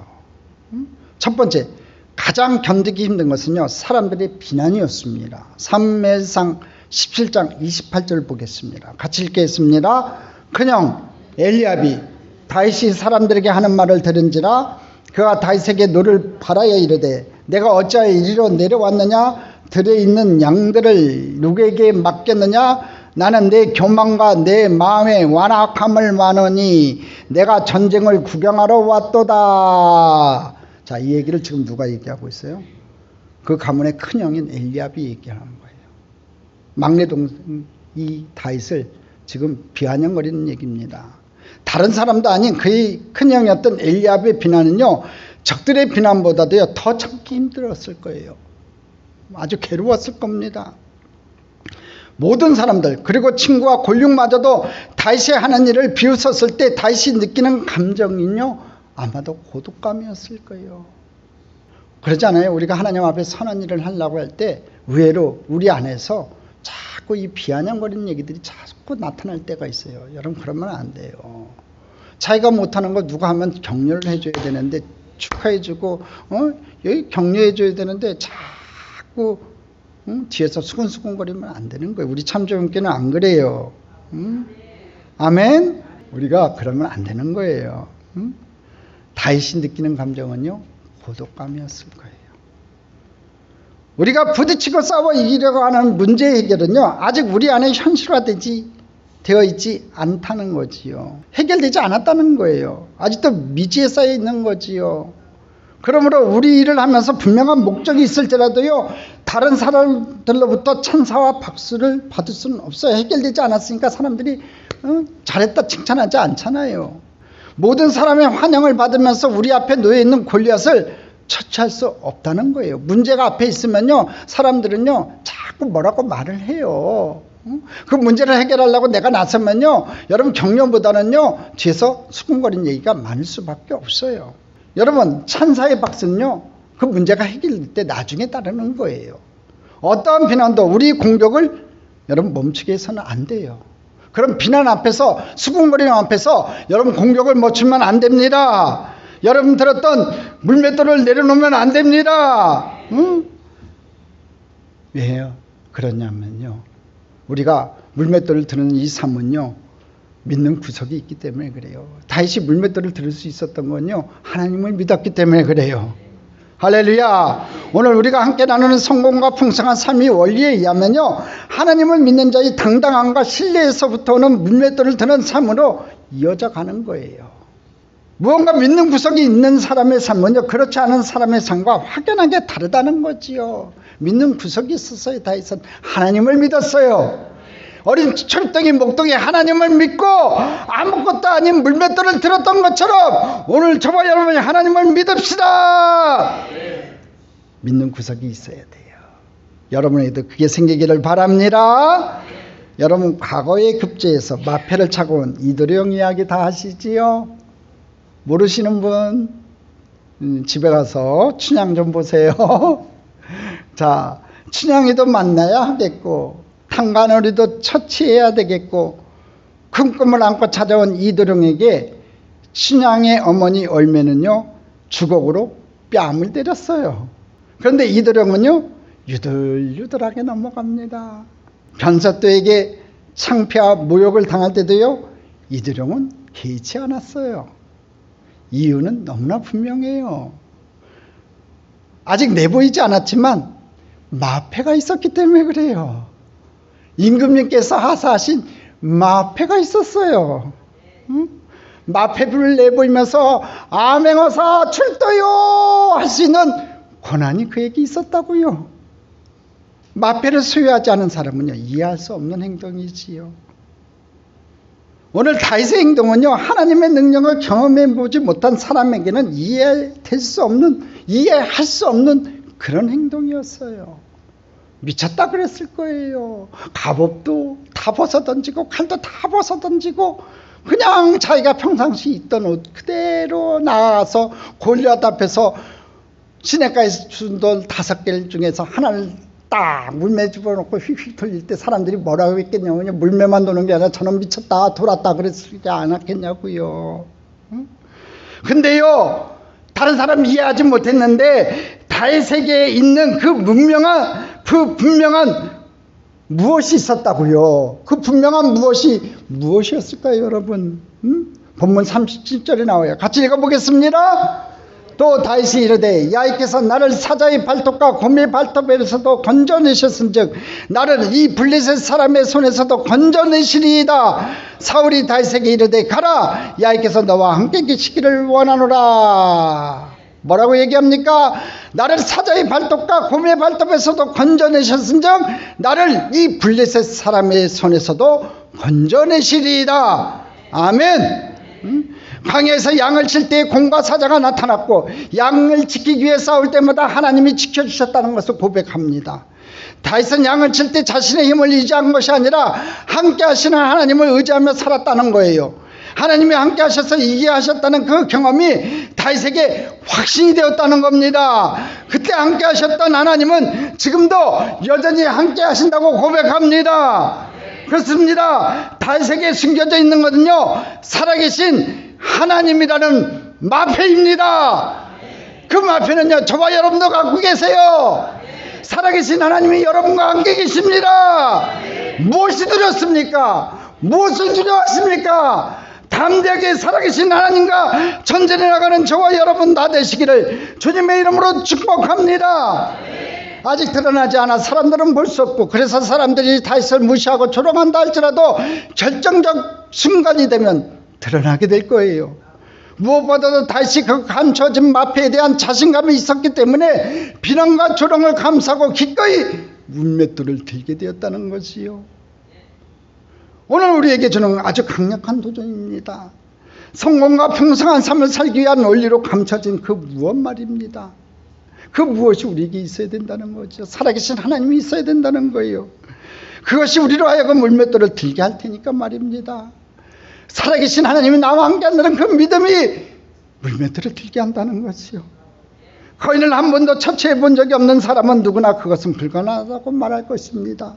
첫 번째, 가장 견디기 힘든 것은요, 사람들의 비난이었습니다. 사무엘상 17장 28절 보겠습니다. 같이 읽겠습니다. 그냥 엘리압이 다윗이 사람들에게 하는 말을 들은지라 그가 다윗에게 노를 바라여 이르되 내가 어찌하여 이리로 내려왔느냐? 들에 있는 양들을 누구에게 맡겼느냐? 나는 내 교만과 내 마음의 완악함을 마노니 내가 전쟁을 구경하러 왔도다. 자, 이 얘기를 지금 누가 얘기하고 있어요? 그 가문의 큰형인 엘리압이 얘기하는 거예요. 막내 동생 이 다윗을 지금 비아냥거리는 얘기입니다. 다른 사람도 아닌 그의 큰형이었던 엘리압의 비난은요, 적들의 비난보다도요 더 참기 힘들었을 거예요. 아주 괴로웠을 겁니다. 모든 사람들, 그리고 친구와 골육마저도 다윗이 하는 일을 비웃었을 때 다윗이 느끼는 감정은요, 아마도 고독감이었을 거예요. 그러잖아요. 우리가 하나님 앞에 선한 일을 하려고 할 때 의외로 우리 안에서 자꾸 이 비아냥거리는 얘기들이 자꾸 나타날 때가 있어요. 여러분, 그러면 안 돼요. 자기가 못하는 거 누가 하면 격려를 해줘야 되는데, 축하해주고 여기 격려해줘야 되는데 자꾸 뒤에서 수근수근거리면 안 되는 거예요. 우리 참조연교는 안 그래요. 아멘. 우리가 그러면 안 되는 거예요. 다윗이 느끼는 감정은요, 고독감이었을 거예요. 우리가 부딪히고 싸워 이기려고 하는 문제 해결은요, 아직 우리 안에 현실화되어 있지 않다는 거지요. 해결되지 않았다는 거예요. 아직도 미지에 쌓여 있는 거지요. 그러므로 우리 일을 하면서 분명한 목적이 있을지라도요, 다른 사람들로부터 찬사와 박수를 받을 수는 없어요. 해결되지 않았으니까 사람들이 잘했다 칭찬하지 않잖아요. 모든 사람의 환영을 받으면서 우리 앞에 놓여 있는 골리앗을 처치할 수 없다는 거예요. 문제가 앞에 있으면요, 사람들은요 자꾸 뭐라고 말을 해요. 그 문제를 해결하려고 내가 나서면요, 여러분 격려보다는요 뒤에서 수근거리는 얘기가 많을 수밖에 없어요. 여러분, 찬사의 박수는요, 그 문제가 해결될 때 나중에 따르는 거예요. 어떠한 비난도 우리 공격을 여러분 멈추게 해서는 안 돼요. 그럼 비난 앞에서, 수군거리는 앞에서 여러분 공격을 멈추면 안 됩니다. 여러분 들었던 물맷돌을 내려놓으면 안 됩니다. 왜요? 그러냐면요, 우리가 물맷돌을 드는 이 삶은요, 믿는 구석이 있기 때문에 그래요. 다윗이 물맷돌을 들을 수 있었던 건요, 하나님을 믿었기 때문에 그래요. 할렐루야. 오늘 우리가 함께 나누는 성공과 풍성한 삶의 원리에 의하면요, 하나님을 믿는 자의 당당함과 신뢰에서부터 오는 물맷돌을 드는 삶으로 이어져 가는 거예요. 무언가 믿는 구석이 있는 사람의 삶은요, 그렇지 않은 사람의 삶과 확연하게 다르다는 거지요. 믿는 구석이 있었어요. 다윗은 하나님을 믿었어요. 어린 철덩이 목동이 하나님을 믿고 아무것도 아닌 물맷돌을 들었던 것처럼 오늘 저와 여러분이 하나님을 믿읍시다. 믿는 구석이 있어야 돼요. 여러분에게도 그게 생기기를 바랍니다. 여러분, 과거의 급제에서 마패를 차고 온 이도령 이야기 다 아시지요? 모르시는 분 집에 가서 춘향 좀 보세요. 자, 춘향이도 만나야 하겠고 탄간오리도 처치해야 되겠고, 큰 꿈을 안고 찾아온 이도령에게 춘향의 어머니 얼매는요 주걱으로 뺨을 때렸어요. 그런데 이도령은요 유들유들하게 넘어갑니다. 변사또에게 창피와 모욕을 당할 때도요 이도령은 개의치 않았어요. 이유는 너무나 분명해요. 아직 내보이지 않았지만 마패가 있었기 때문에 그래요. 임금님께서 하사하신 마패가 있었어요. 마패불을 내보이면서 암행어사 출도요 할 수 있는 권한이 그에게 있었다고요. 마패를 소유하지 않은 사람은요 이해할 수 없는 행동이지요. 오늘 다윗의 행동은요, 하나님의 능력을 경험해 보지 못한 사람에게는 이해될 수 없는, 이해할 수 없는 그런 행동이었어요. 미쳤다 그랬을 거예요. 갑옷도 다 벗어 던지고 칼도 다 벗어 던지고 그냥 자기가 평상시 입던 옷 그대로 나와서 골리앗 앞에서 시냇가에서 준 돌 5개 중에서 하나를 딱 물매 집어넣고 휙휙 돌릴 때 사람들이 뭐라고 했겠냐고요. 물매만 도는 게 아니라 저는 미쳤다 돌았다 그랬지 않았겠냐고요. 근데요, 다른 사람 이해하지 못했는데 다윗에게 있는 그 분명한 무엇이 있었다고요. 그 분명한 무엇이었을까요, 여러분? 본문 37절에 나와요. 같이 읽어보겠습니다. 또 다윗이 이르되 야훼께서 나를 사자의 발톱과 곰의 발톱에서도 건져내셨은즉 나를 이 블레셋 사람의 손에서도 건져내시리이다. 사울이 다윗에게 이르되 가라, 야훼께서 너와 함께 계시기를 원하노라. 뭐라고 얘기합니까? 나를 사자의 발톱과 곰의 발톱에서도 건져내셨은즉 나를 이 블레셋 사람의 손에서도 건져내시리이다. 아멘. 광야에서 양을 칠 때 곰과 사자가 나타났고 양을 지키기 위해 싸울 때마다 하나님이 지켜주셨다는 것을 고백합니다. 다윗은 양을 칠 때 자신의 힘을 의지한 것이 아니라 함께 하시는 하나님을 의지하며 살았다는 거예요. 하나님이 함께 하셔서 이기게 하셨다는 그 경험이 다윗에게 확신이 되었다는 겁니다. 그때 함께 하셨던 하나님은 지금도 여전히 함께 하신다고 고백합니다. 그렇습니다. 다윗에게 숨겨져 있는 것은요, 살아계신 하나님이라는 마패입니다. 그 마패는요, 저와 여러분도 갖고 계세요. 살아계신 하나님이 여러분과 함께 계십니다. 무엇이 두렵습니까? 무엇을 두려워하십니까? 담대하게 살아계신 하나님과 전진해 나가는 저와 여러분 다 되시기를 주님의 이름으로 축복합니다. 아직 드러나지 않아 사람들은 볼 수 없고, 그래서 사람들이 다윗을 무시하고 조롱한다 할지라도 결정적 순간이 되면 드러나게 될 거예요. 무엇보다도 다윗이 그 감춰진 마패에 대한 자신감이 있었기 때문에 비난과 조롱을 감수하고 기꺼이 문맷돌을 들게 되었다는 것이요. 오늘 우리에게 주는 아주 강력한 도전입니다. 성공과 풍성한 삶을 살기 위한 원리로 감춰진 그 무엇 말입니다. 그 무엇이 우리에게 있어야 된다는 거죠. 살아계신 하나님이 있어야 된다는 거예요. 그것이 우리로 하여금 물맷돌을 들게 할 테니까 말입니다. 살아계신 하나님이 나와 함께 한다는 그 믿음이 물맷돌을 들게 한다는 것이요. 거인을 한 번도 처치해 본 적이 없는 사람은 누구나 그것은 불가능하다고 말할 것입니다.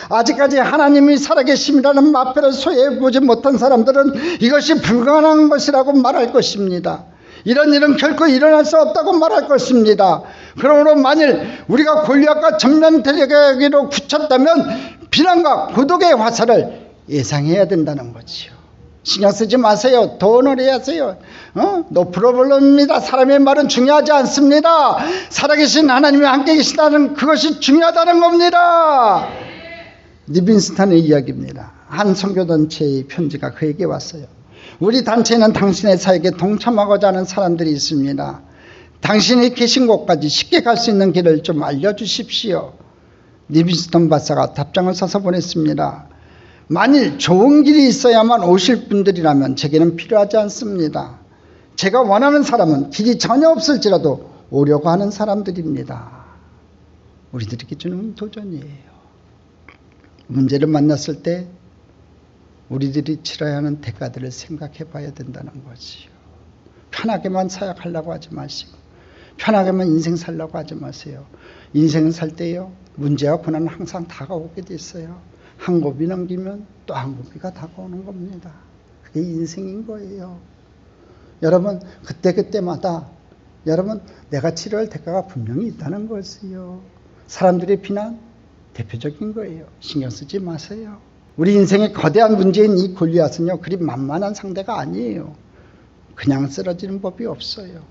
아직까지 하나님이 살아계심이라는 마패를 소유해 보지 못한 사람들은 이것이 불가능한 것이라고 말할 것입니다. 이런 일은 결코 일어날 수 없다고 말할 것입니다. 그러므로 만일 우리가 골리앗과 전면 대결하기로 굳혔다면 비난과 고독의 화살을 예상해야 된다는 거지요. 신경 쓰지 마세요. 돈을 해야 하세요. 노 프로블럼입니다. 사람의 말은 중요하지 않습니다. 살아계신 하나님이 함께 계시다는 그것이 중요하다는 겁니다. 리빈스턴의 이야기입니다. 한 선교단체의 편지가 그에게 왔어요. 우리 단체는 당신의 사역에 동참하고자 하는 사람들이 있습니다. 당신이 계신 곳까지 쉽게 갈 수 있는 길을 좀 알려주십시오. 리빈스턴 박사가 답장을 써서 보냈습니다. 만일 좋은 길이 있어야만 오실 분들이라면 제게는 필요하지 않습니다. 제가 원하는 사람은 길이 전혀 없을지라도 오려고 하는 사람들입니다. 우리들에게 주는 도전이에요. 문제를 만났을 때 우리들이 치러야 하는 대가들을 생각해 봐야 된다는 거지요. 편하게만 사역하려고 하지 마시고, 편하게만 인생 살려고 하지 마세요. 인생을 살 때요, 문제와 고난은 항상 다가오게 돼 있어요. 한 고비 넘기면 또 한 고비가 다가오는 겁니다. 그게 인생인 거예요. 여러분, 그때마다 여러분, 내가 치러야 할 대가가 분명히 있다는 것이요. 사람들의 비난 대표적인 거예요. 신경 쓰지 마세요. 우리 인생의 거대한 문제인 이 골리앗은요, 그리 만만한 상대가 아니에요. 그냥 쓰러지는 법이 없어요.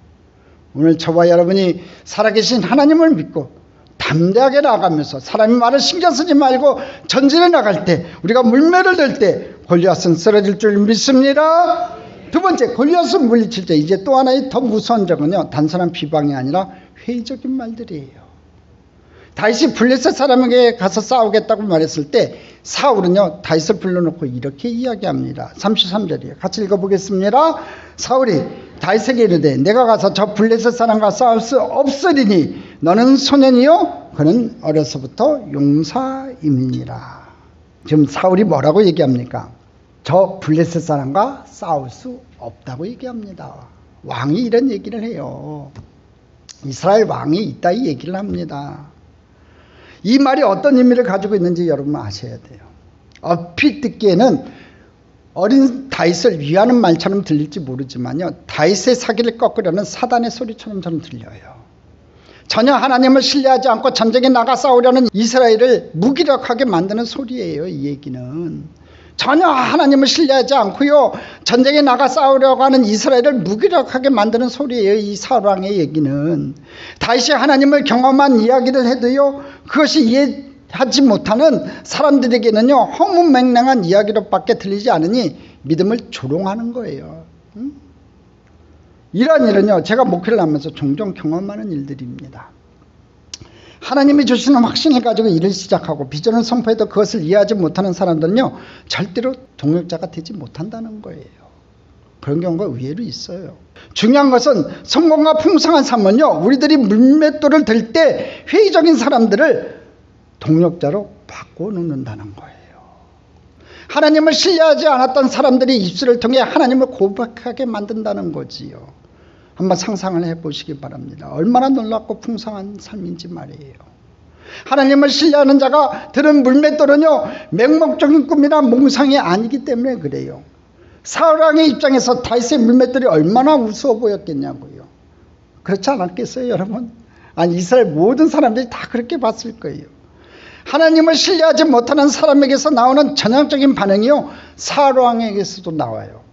오늘 저와 여러분이 살아계신 하나님을 믿고 담대하게 나아가면서 사람의 말을 신경 쓰지 말고 전진해 나갈 때, 우리가 물매를 들 때 골리앗은 쓰러질 줄 믿습니다. 두 번째, 골리앗을 물리칠 때 이제 또 하나의 더 무서운 적은요, 단순한 비방이 아니라 회의적인 말들이에요. 다윗이 블레셋 사람에게 가서 싸우겠다고 말했을 때 사울은요 다윗을 불러놓고 이렇게 이야기합니다. 33절이에요. 같이 읽어보겠습니다. 사울이 다윗에게 이르되 내가 가서 저 블레셋 사람과 싸울 수 없으리니 너는 소년이요 그는 어려서부터 용사임이니라. 지금 사울이 뭐라고 얘기합니까? 저 블레셋 사람과 싸울 수 없다고 얘기합니다. 왕이 이런 얘기를 해요. 이스라엘 왕이 있다 이 얘기를 합니다. 이 말이 어떤 의미를 가지고 있는지 여러분 아셔야 돼요. 얼핏 듣기에는 어린 다윗을 위하는 말처럼 들릴지 모르지만요, 다윗의 사기를 꺾으려는 사단의 소리처럼 저는 들려요. 전혀 하나님을 신뢰하지 않고 전쟁에 나가 싸우려는 이스라엘을 무기력하게 만드는 소리예요. 이 얘기는 전혀 하나님을 신뢰하지 않고요 전쟁에 나가 싸우려고 하는 이스라엘을 무기력하게 만드는 소리예요. 이 사울 왕의 얘기는 다윗이 하나님을 경험한 이야기를 해도요 그것이 이해하지 못하는 사람들에게는요 허무맹랑한 이야기로밖에 들리지 않으니 믿음을 조롱하는 거예요. 이러한 일은요 제가 목회를 하면서 종종 경험하는 일들입니다. 하나님이 주시는 확신을 가지고 일을 시작하고 비전을 선포해도 그것을 이해하지 못하는 사람들은요 절대로 동역자가 되지 못한다는 거예요. 그런 경우가 의외로 있어요. 중요한 것은 성공과 풍성한 삶은요 우리들이 물맷돌을 들 때 회의적인 사람들을 동역자로 바꿔놓는다는 거예요. 하나님을 신뢰하지 않았던 사람들이 입술을 통해 하나님을 고백하게 만든다는 거지요. 한번 상상을 해보시기 바랍니다. 얼마나 놀랍고 풍성한 삶인지 말이에요. 하나님을 신뢰하는 자가 들은 물맷돌은요 맹목적인 꿈이나 몽상이 아니기 때문에 그래요. 사울 왕의 입장에서 다윗의 물맷돌이 얼마나 우스워 보였겠냐고요. 그렇지 않았겠어요 여러분? 아니 이스라엘 모든 사람들이 다 그렇게 봤을 거예요. 하나님을 신뢰하지 못하는 사람에게서 나오는 전형적인 반응이요 사울 왕에게서도 나와요.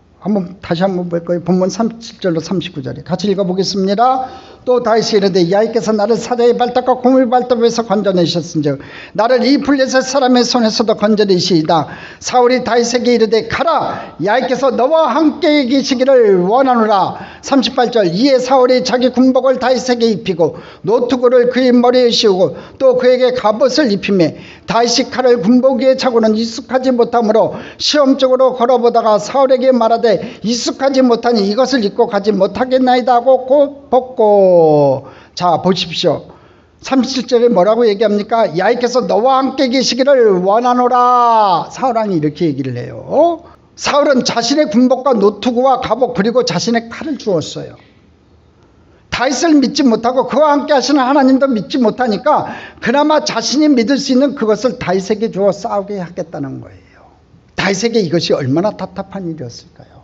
다시 한번 볼 거예요. 본문 37절로 39절에 같이 읽어보겠습니다. 또 다윗이 이르되 야훼께서 나를 사자의 발톱과 곰의 발톱에서 건져내셨은즉 나를 이 블레셋 사람의 손에서도 건져내시이다. 사울이 다윗에게 이르되 가라 야훼께서 너와 함께 계시기를 원하노라. 38절 이에 사울이 자기 군복을 다윗에게 입히고 노투구를 그의 머리에 씌우고 또 그에게 갑옷을 입히매 다윗이 칼을 군복 위에 차고는 익숙하지 못하므로 시험적으로 걸어보다가 사울에게 말하되 익숙하지 못하니 이것을 입고 가지 못하겠나이다 하고 곧 벗고. 자 보십시오. 37절에 뭐라고 얘기합니까? 야훼께서 너와 함께 계시기를 원하노라. 사울왕이 이렇게 얘기를 해요. 사울은 자신의 군복과 노투구와 갑옷 그리고 자신의 칼을 주었어요. 다윗을 믿지 못하고 그와 함께 하시는 하나님도 믿지 못하니까 그나마 자신이 믿을 수 있는 그것을 다윗에게 주어 싸우게 하겠다는 거예요. 다윗에게 이것이 얼마나 답답한 일이었을까요?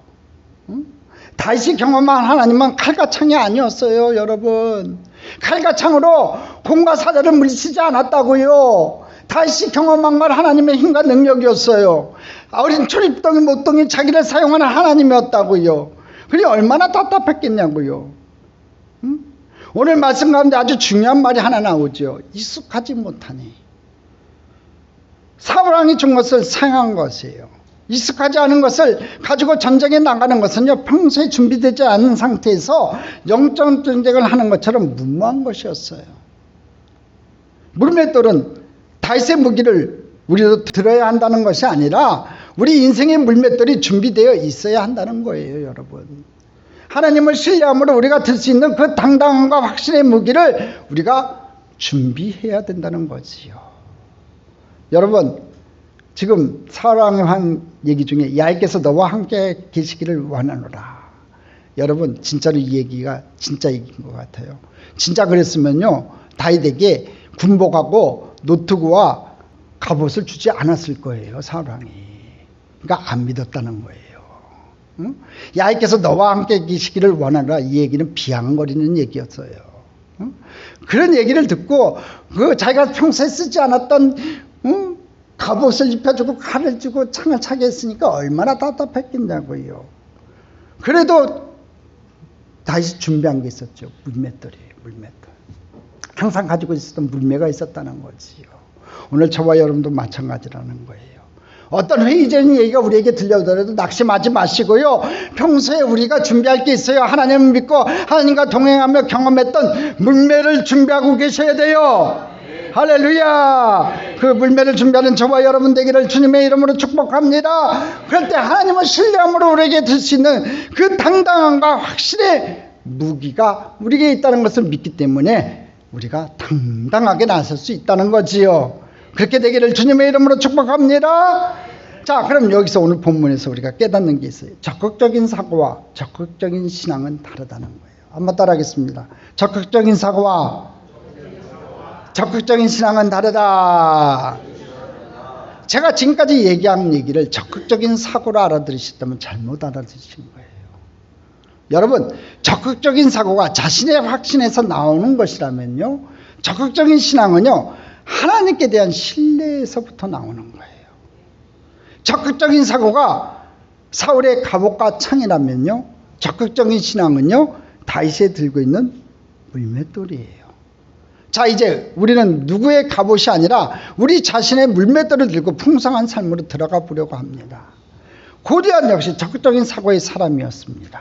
다윗이 경험한 하나님은 칼과 창이 아니었어요. 여러분 칼과 창으로 곰과 사자를 물리치지 않았다고요. 다윗이 경험한 건 하나님의 힘과 능력이었어요. 어린 초립동이 못동이 자기를 사용하는 하나님이었다고요. 그게 얼마나 답답했겠냐고요. 오늘 말씀 가운데 아주 중요한 말이 하나 나오죠. 익숙하지 못하니. 사울왕이 준 것을 사용한 것이에요. 익숙하지 않은 것을 가지고 전쟁에 나가는 것은요 평소에 준비되지 않은 상태에서 영적 전쟁을 하는 것처럼 무모한 것이었어요. 물맷돌은 다윗의 무기를 우리도 들어야 한다는 것이 아니라 우리 인생의 물맷돌이 준비되어 있어야 한다는 거예요. 여러분 하나님을 신뢰함으로 우리가 들 수 있는 그 당당함과 확신의 무기를 우리가 준비해야 된다는 거지요. 여러분 지금 사울왕이 한 얘기 중에 야훼께서 너와 함께 계시기를 원하노라. 여러분 진짜로 이 얘기가 진짜 얘기인 것 같아요. 진짜 그랬으면요 다윗에게 군복하고 노트구와 갑옷을 주지 않았을 거예요. 사울왕이. 그러니까 안 믿었다는 거예요. 야훼께서 너와 함께 계시기를 원하노라. 이 얘기는 비양거리는 얘기였어요. 그런 얘기를 듣고 자기가 평소에 쓰지 않았던 갑옷을 입혀주고 칼을 주고 창을 차게 했으니까 얼마나 답답했겠냐고요. 그래도 다시 준비한 게 있었죠. 물맷돌이에요. 물맷돌. 항상 가지고 있었던 물매가 있었다는 거지요. 오늘 저와 여러분도 마찬가지라는 거예요. 어떤 회의적인 얘기가 우리에게 들려오더라도 낙심하지 마시고요. 평소에 우리가 준비할 게 있어요. 하나님을 믿고 하나님과 동행하며 경험했던 물매를 준비하고 계셔야 돼요. 할렐루야. 그 물매를 준비하는 저와 여러분 되기를 주님의 이름으로 축복합니다. 그럴 때 하나님을 신뢰함으로 우리에게 들 수 있는 그 당당함과 확신의 무기가 우리에게 있다는 것을 믿기 때문에 우리가 당당하게 나설 수 있다는 거지요. 그렇게 되기를 주님의 이름으로 축복합니다. 자, 그럼 여기서 오늘 본문에서 우리가 깨닫는 게 있어요. 적극적인 사고와 적극적인 신앙은 다르다는 거예요. 한번 따라하겠습니다. 적극적인 사고와 적극적인 신앙은 다르다. 제가 지금까지 얘기한 얘기를 적극적인 사고로 알아들으셨다면 잘못 알아들으신 거예요. 여러분, 적극적인 사고가 자신의 확신에서 나오는 것이라면요, 적극적인 신앙은요, 하나님께 대한 신뢰에서부터 나오는 거예요. 적극적인 사고가 사울의 갑옷과 창이라면요, 적극적인 신앙은요, 다윗이 들고 있는 물맷돌이에요. 자, 이제 우리는 누구의 갑옷이 아니라 우리 자신의 물맷돌을 들고 풍성한 삶으로 들어가 보려고 합니다. 고리앗 역시 적극적인 사고의 사람이었습니다.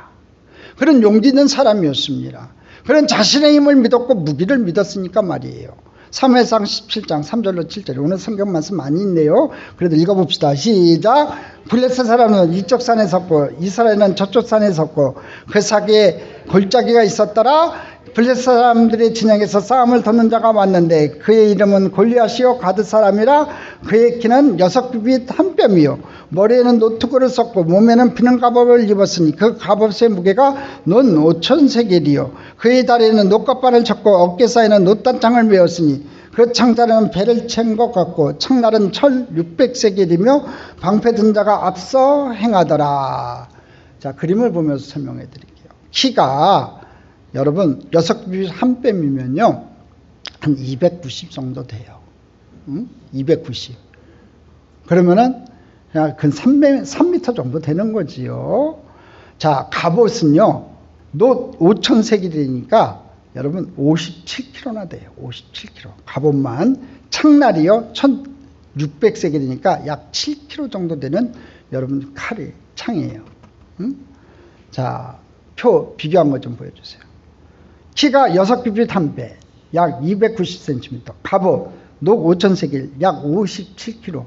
그런 용기 있는 사람이었습니다. 그런 자신의 힘을 믿었고 무기를 믿었으니까 말이에요. 사무엘상 17장 3절로 7절에 오늘 성경 말씀 많이 있네요. 그래도 읽어봅시다. 시작. 블레셋 사람은 이쪽 산에 섰고 이스라엘은 저쪽 산에 섰고 그 사이에 골짜기가 있었더라. 블레셋 사람들의 진영에서 싸움을 덮는 자가 왔는데 그의 이름은 골리앗이요 가드 사람이라. 그의 키는 6규빗 1뼘이요 머리에는 노트구를 썼고 몸에는 비는 갑옷을 입었으니 그 갑옷의 무게가 논 5,000세겔이요 그의 다리에는 노갑발을 쳤고 어깨 사이에는 노단창을 메었으니 그 창자는 배를 챈 것 같고 창날은 철 600세겔이며 방패 든 자가 앞서 행하더라. 자, 그림을 보면서 설명해 드릴게요. 키가 여러분 6규빗 1뼘이면요 한 290 정도 돼요. 290. 그러면은 그냥 근 3m 정도 되는 거지요. 자, 갑옷은요 노 5,000세겔이니까 여러분 57kg나 돼요. 57kg. 갑옷만. 창날이요 1,600세겔이니까 약 7kg 정도 되는 여러분 칼이 창이에요. 자, 표 비교한 거 좀 보여주세요. 키가 6규빗 1배, 약 290cm. 갑옷, 녹 5,000세겔, 약 57kg.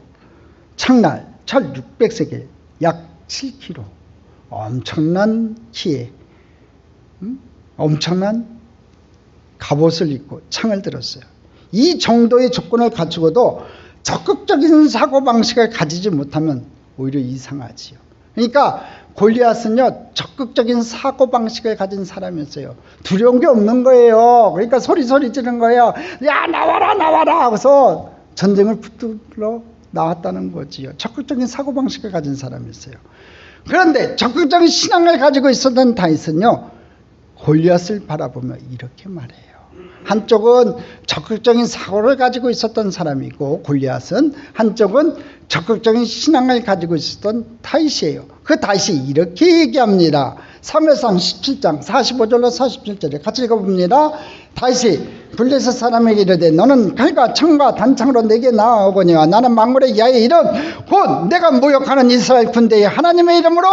창날, 철 600세겔, 약 7kg. 엄청난 키에 엄청난 갑옷을 입고 창을 들었어요. 이 정도의 조건을 갖추고도 적극적인 사고방식을 가지지 못하면 오히려 이상하지요. 그러니까 골리앗은요 적극적인 사고방식을 가진 사람이었어요. 두려운 게 없는 거예요. 그러니까 소리 지르는 거예요. 야, 나와라 하고서 전쟁을 붙들러 나왔다는 거지요. 적극적인 사고방식을 가진 사람이었어요. 그런데 적극적인 신앙을 가지고 있었던 다윗은요 골리앗을 바라보며 이렇게 말해요. 한쪽은 적극적인 사고를 가지고 있었던 사람이고 골리앗은 한쪽은 적극적인 신앙을 가지고 있었던 다윗이에요. 그 다윗이 이렇게 얘기합니다. 사무엘상 17장 45절로 47절에 같이 읽어봅니다. 다윗이 블레셋 사람에게 이르되 너는 칼과 창과 단창으로 내게 나아오거니와 나는 만군의 야의 이름 곧 내가 모욕하는 이스라엘 군대의 하나님의 이름으로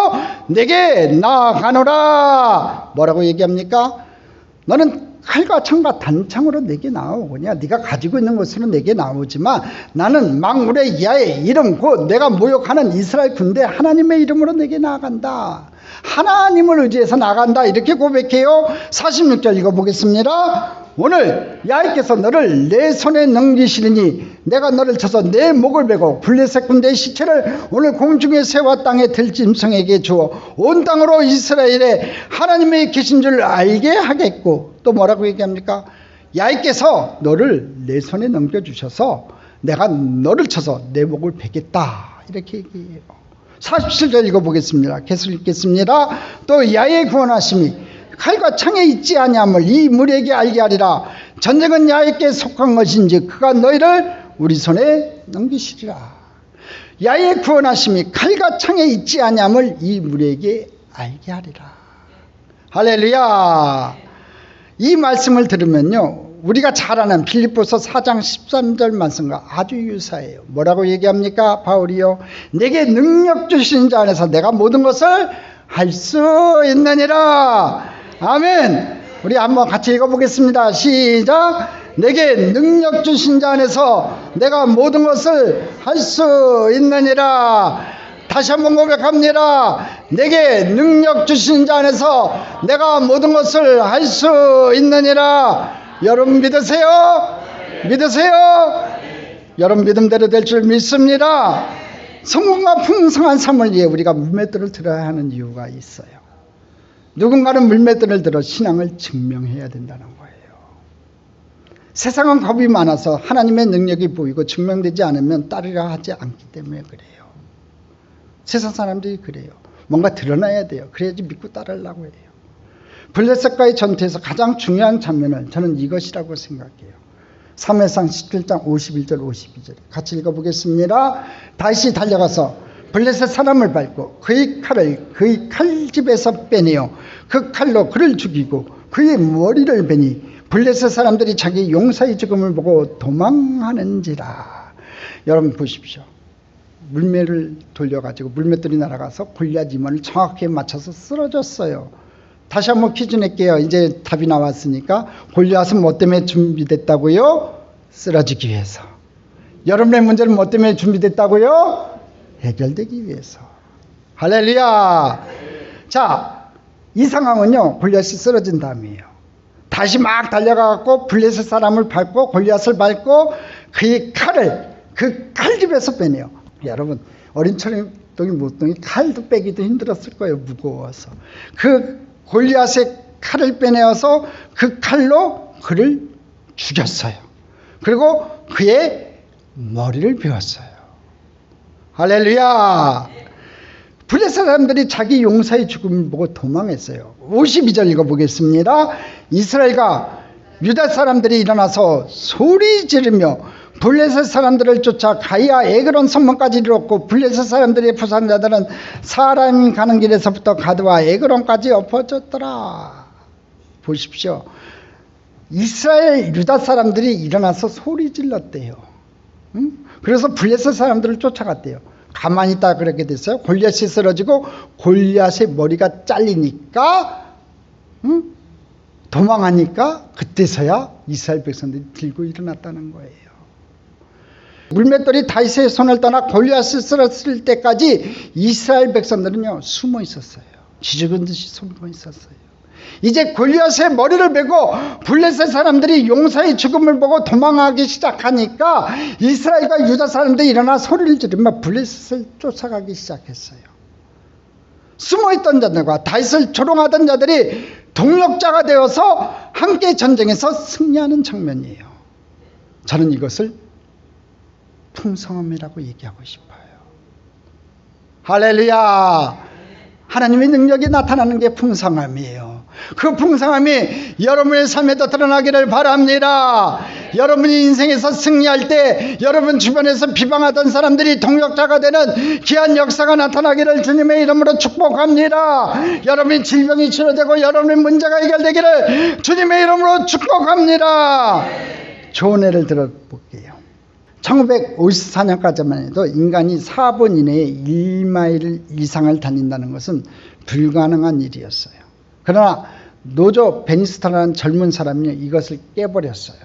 내게 나아가노라. 뭐라고 얘기합니까? 너는 칼과 창과 단창으로 내게 나오거냐. 네가 가지고 있는 것으로 내게 나오지만 나는 만군의 야의 이름 곧 내가 모욕하는 이스라엘 군대 하나님의 이름으로 내게 나아간다. 하나님을 의지해서 나간다. 이렇게 고백해요. 46절 읽어보겠습니다. 오늘 야훼께서 너를 내 손에 넘기시리니 내가 너를 쳐서 내 목을 베고 블레셋 군대의 시체를 오늘 공중의 새와 땅의 들짐승에게 주어 온 땅으로 이스라엘에 하나님의 계신 줄 알게 하겠고. 또 뭐라고 얘기합니까? 야훼께서 너를 내 손에 넘겨주셔서 내가 너를 쳐서 내 목을 베겠다. 이렇게 얘기해요. 47절 읽어보겠습니다. 계속 읽겠습니다. 또 야훼의 구원하심이 칼과 창에 있지 아니함을 이 무리에게 알게 하리라. 전쟁은 야훼께 속한 것인지 그가 너희를 우리 손에 넘기시리라. 야훼의 구원하심이 칼과 창에 있지 아니함을 이 무리에게 알게 하리라. 할렐루야. 이 말씀을 들으면요 우리가 잘 아는 빌립보서 4장 13절 말씀과 아주 유사해요. 뭐라고 얘기합니까? 바울이요 내게 능력 주시는 자 안에서 내가 모든 것을 할 수 있느니라. 아멘. 우리 한번 같이 읽어보겠습니다. 시작. 내게 능력 주신 자 안에서 내가 모든 것을 할 수 있느니라. 다시 한번 고백합니다. 내게 능력 주신 자 안에서 내가 모든 것을 할 수 있느니라. 여러분 믿으세요? 믿으세요? 여러분 믿음대로 될 줄 믿습니다. 성공과 풍성한 삶을 위해 우리가 물맷돌을 들어야 하는 이유가 있어요. 누군가는 물맷돌을 들어 신앙을 증명해야 된다는 거예요. 세상은 겁이 많아서 하나님의 능력이 보이고 증명되지 않으면 따르려 하지 않기 때문에 그래요. 세상 사람들이 그래요. 뭔가 드러나야 돼요. 그래야지 믿고 따르려고 해요. 블레셋과의 전투에서 가장 중요한 장면을 저는 이것이라고 생각해요. 사무엘상 17장 51절 52절 같이 읽어보겠습니다. 다윗이 달려가서 블레셋 사람을 밟고 그의 칼을 그의 칼집에서 빼내어 그 칼로 그를 죽이고 그의 머리를 베니 블레셋 사람들이 자기 용사의 죽음을 보고 도망하는지라. 여러분 보십시오. 물매를 돌려가지고 물맷돌이 날아가서 골리앗 이마를 정확하게 맞춰서 쓰러졌어요. 다시 한번 퀴즈 낼게요. 이제 답이 나왔으니까. 골리앗은 뭐 때문에 준비됐다고요? 쓰러지기 위해서. 여러분의 문제는 뭐 때문에 준비됐다고요? 해결되기 위해서. 할렐루야. 자, 이 상황은요, 골리앗이 쓰러진 다음이에요. 다시 막 달려가고 블레셋 사람을 밟고 골리앗을 밟고 그의 칼을 그 칼집에서 빼내요. 여러분, 어린 철동이 못동이 칼도 빼기도 힘들었을 거예요. 무거워서. 그 골리앗의 칼을 빼내어서 그 칼로 그를 죽였어요. 그리고 그의 머리를 베었어요. 할렐루야. 블레셋 사람들이 자기 용사의 죽음을 보고 도망했어요. 52절 읽어보겠습니다. 이스라엘과 유다 사람들이 일어나서 소리 지르며 블레셋 사람들을 쫓아 가이아 에그론 성문까지 이르렀고 블레셋 사람들의 부상자들은 사람 가는 길에서부터 가드와 에그론까지 엎어졌더라. 보십시오. 이스라엘 유다 사람들이 일어나서 소리 질렀대요. 그래서 블레셋 사람들을 쫓아갔대요. 가만히 있다가 그렇게 됐어요. 골리앗이 쓰러지고 골리앗의 머리가 잘리니까 도망하니까 그때서야 이스라엘 백성들이 들고 일어났다는 거예요. 물맷돌이 다윗의 손을 떠나 골리앗을 쓰러뜨릴 때까지 이스라엘 백성들은요 숨어 있었어요. 쥐죽은 듯이 숨어 있었어요. 이제 골리앗의 머리를 베고 블레셋 사람들이 용사의 죽음을 보고 도망하기 시작하니까 이스라엘과 유다 사람들이 일어나 소리를 지르며 블레셋을 쫓아가기 시작했어요. 숨어있던 자들과 다윗을 조롱하던 자들이 동력자가 되어서 함께 전쟁에서 승리하는 장면이에요. 저는 이것을 풍성함이라고 얘기하고 싶어요. 할렐루야. 하나님의 능력이 나타나는 게 풍성함이에요. 그 풍성함이 여러분의 삶에도 드러나기를 바랍니다. 여러분이 인생에서 승리할 때 여러분 주변에서 비방하던 사람들이 동력자가 되는 귀한 역사가 나타나기를 주님의 이름으로 축복합니다. 여러분의 질병이 치료되고 여러분의 문제가 해결되기를 주님의 이름으로 축복합니다. 좋은 예를 들어볼게요. 1954년까지만 해도 인간이 4분 이내에 1마일 이상을 다닌다는 것은 불가능한 일이었어요. 그러나 노조 베니스터라는 젊은 사람이 이것을 깨버렸어요.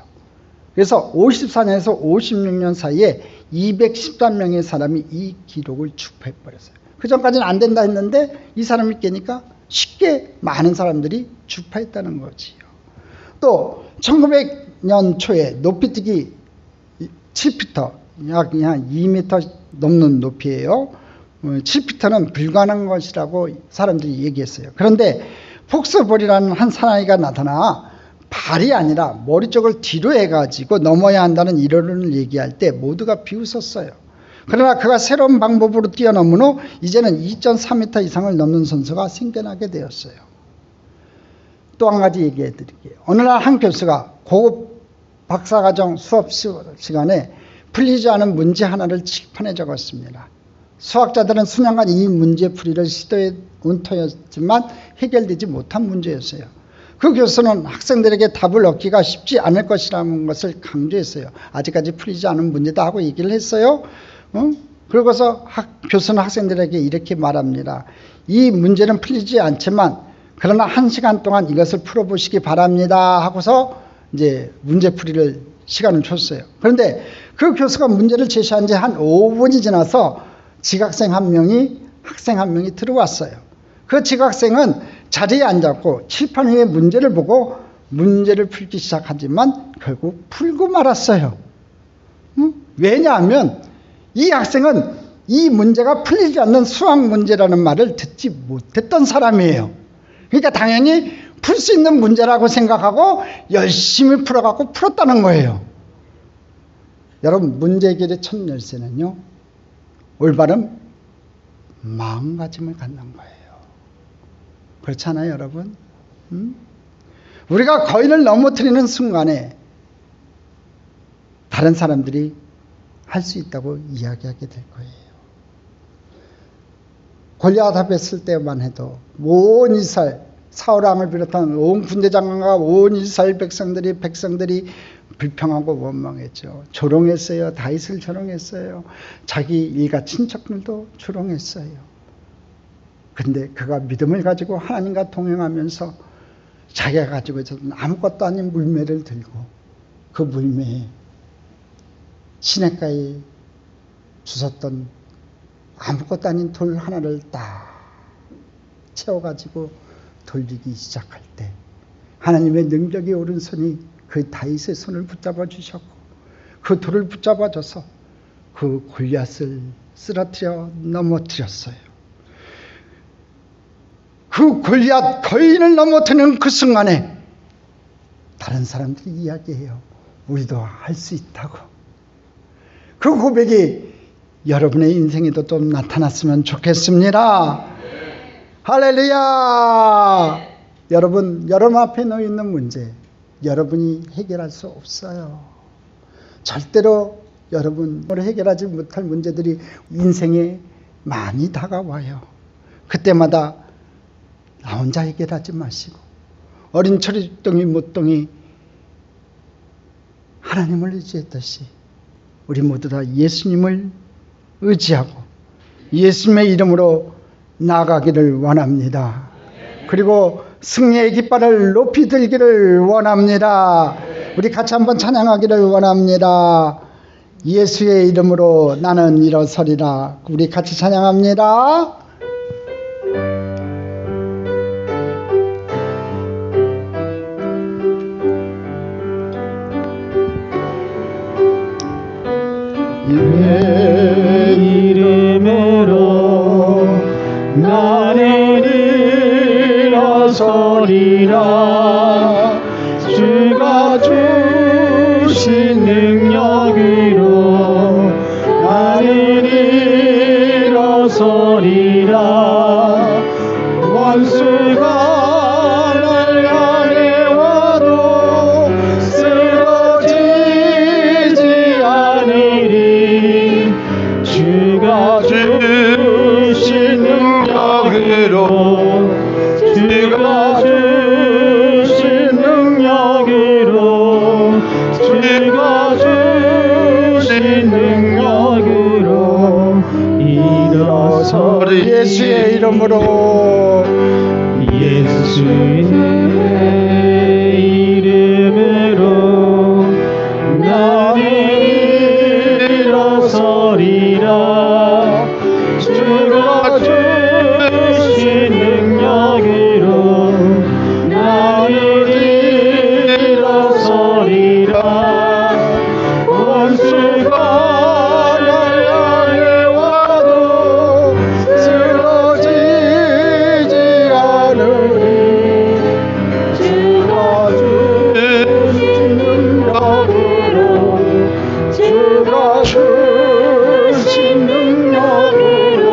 그래서 54년에서 56년 사이에 213명의 사람이 이 기록을 주파해버렸어요. 그 전까지는 안 된다 했는데 이 사람이 깨니까 쉽게 많은 사람들이 주파했다는 거지요. 또 1900년 초에 높이뛰기 7피터, 약 2m 넘는 높이에요. 7피터는 불가능한 것이라고 사람들이 얘기했어요. 그런데 폭스볼이라는 한 사나이가 나타나 발이 아니라 머리 쪽을 뒤로 해가지고 넘어야 한다는 이론을 얘기할 때 모두가 비웃었어요. 그러나 그가 새로운 방법으로 뛰어넘은 후 이제는 2.4m 이상을 넘는 선수가 생겨나게 되었어요. 또 한 가지 얘기해 드릴게요. 어느 날 한 교수가 고급 박사과정 수업 시간에 풀리지 않은 문제 하나를 칠판에 적었습니다. 수학자들은 수년간 이 문제 풀이를 시도해 온 터였지만 해결되지 못한 문제였어요. 그 교수는 학생들에게 답을 얻기가 쉽지 않을 것이라는 것을 강조했어요. 아직까지 풀리지 않은 문제다 하고 얘기를 했어요. 그러고서 교수는 학생들에게 이렇게 말합니다. 이 문제는 풀리지 않지만 그러나 1시간 동안 이것을 풀어보시기 바랍니다 하고서 이제 문제풀이를 시간을 줬어요. 그런데 그 교수가 문제를 제시한 지 한 5분이 지나서 지각생 한 명이, 학생 한 명이 들어왔어요. 그 지각생은 자리에 앉았고 칠판 위에 문제를 보고 문제를 풀기 시작하지만 결국 풀고 말았어요. 왜냐하면 이 학생은 이 문제가 풀리지 않는 수학 문제라는 말을 듣지 못했던 사람이에요. 그러니까 당연히 풀 수 있는 문제라고 생각하고 열심히 풀어갖고 풀었다는 거예요. 여러분, 문제 해결의 첫 열쇠는요, 올바른 마음가짐을 갖는 거예요. 그렇잖아요, 여러분? 우리가 거인을 넘어뜨리는 순간에 다른 사람들이 할 수 있다고 이야기하게 될 거예요. 골리앗 앞에 설 때만 해도 온 이스라엘, 사울왕을 비롯한 온 군대장관과 온 이스라엘 백성들이 불평하고 원망했죠. 조롱했어요. 다윗을 조롱했어요. 자기 일가 친척들도 조롱했어요. 근데 그가 믿음을 가지고 하나님과 동행하면서 자기가 가지고 있었던 아무것도 아닌 물매를 들고 그 물매에 시냇가에 주웠던 아무것도 아닌 돌 하나를 딱 채워가지고 돌리기 시작할 때 하나님의 능력의 오른손이 그 다윗의 손을 붙잡아 주셨고 그 돌을 붙잡아 줘서 그 골리앗을 쓰러뜨려 넘어뜨렸어요. 그 골리앗 거인을 넘어뜨리는 그 순간에 다른 사람들이 이야기해요. 우리도 할 수 있다고. 그 고백이 여러분의 인생에도 좀 나타났으면 좋겠습니다. 할렐루야! 여러분 앞에 놓여 있는 문제 여러분이 해결할 수 없어요. 절대로 여러분으로 해결하지 못할 문제들이 인생에 많이 다가와요. 그때마다 나 혼자 해결하지 마시고 어린 철이둥이 모뚱이 하나님을 의지했듯이 우리 모두 다 예수님을 의지하고 예수님의 이름으로 나아가기를 원합니다. 그리고 승리의 깃발을 높이 들기를 원합니다. 우리 같이 한번 찬양하기를 원합니다. 예수의 이름으로 나는 일어서리라. 우리 같이 찬양합니다. 내 이름으로 나는 일어서리라. 주가 주신 능력으로 나는 일어서리라. 원수가 날 향해 와도 쓰러지지 않으리. 주가 주신 능력으로 주가 주신 능력으로 주가 주신 능력으로 일어서리. 예수의 이름으로 예수의 이름으로 나는 일어서리라. 주가 주신 능력으로 나는 일어서리라. 원수가 날 향해 와도 쓰러지지 않으리. 주가 주신 능력으로 주가 주신 능력으로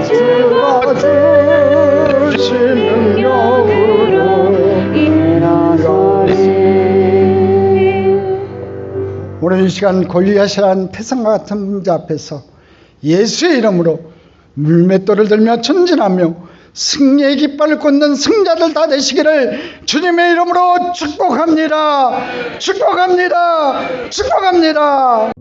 주가 주신 능력으로 일어서리. 오늘 이 시간 골리앗이라는 태산과 같은 문제 앞에서 예수의 이름으로 물맷돌을 들며 전진하며 승리의 깃발을 꽂는 승자들 다 되시기를 주님의 이름으로 축복합니다. 축복합니다. 축복합니다.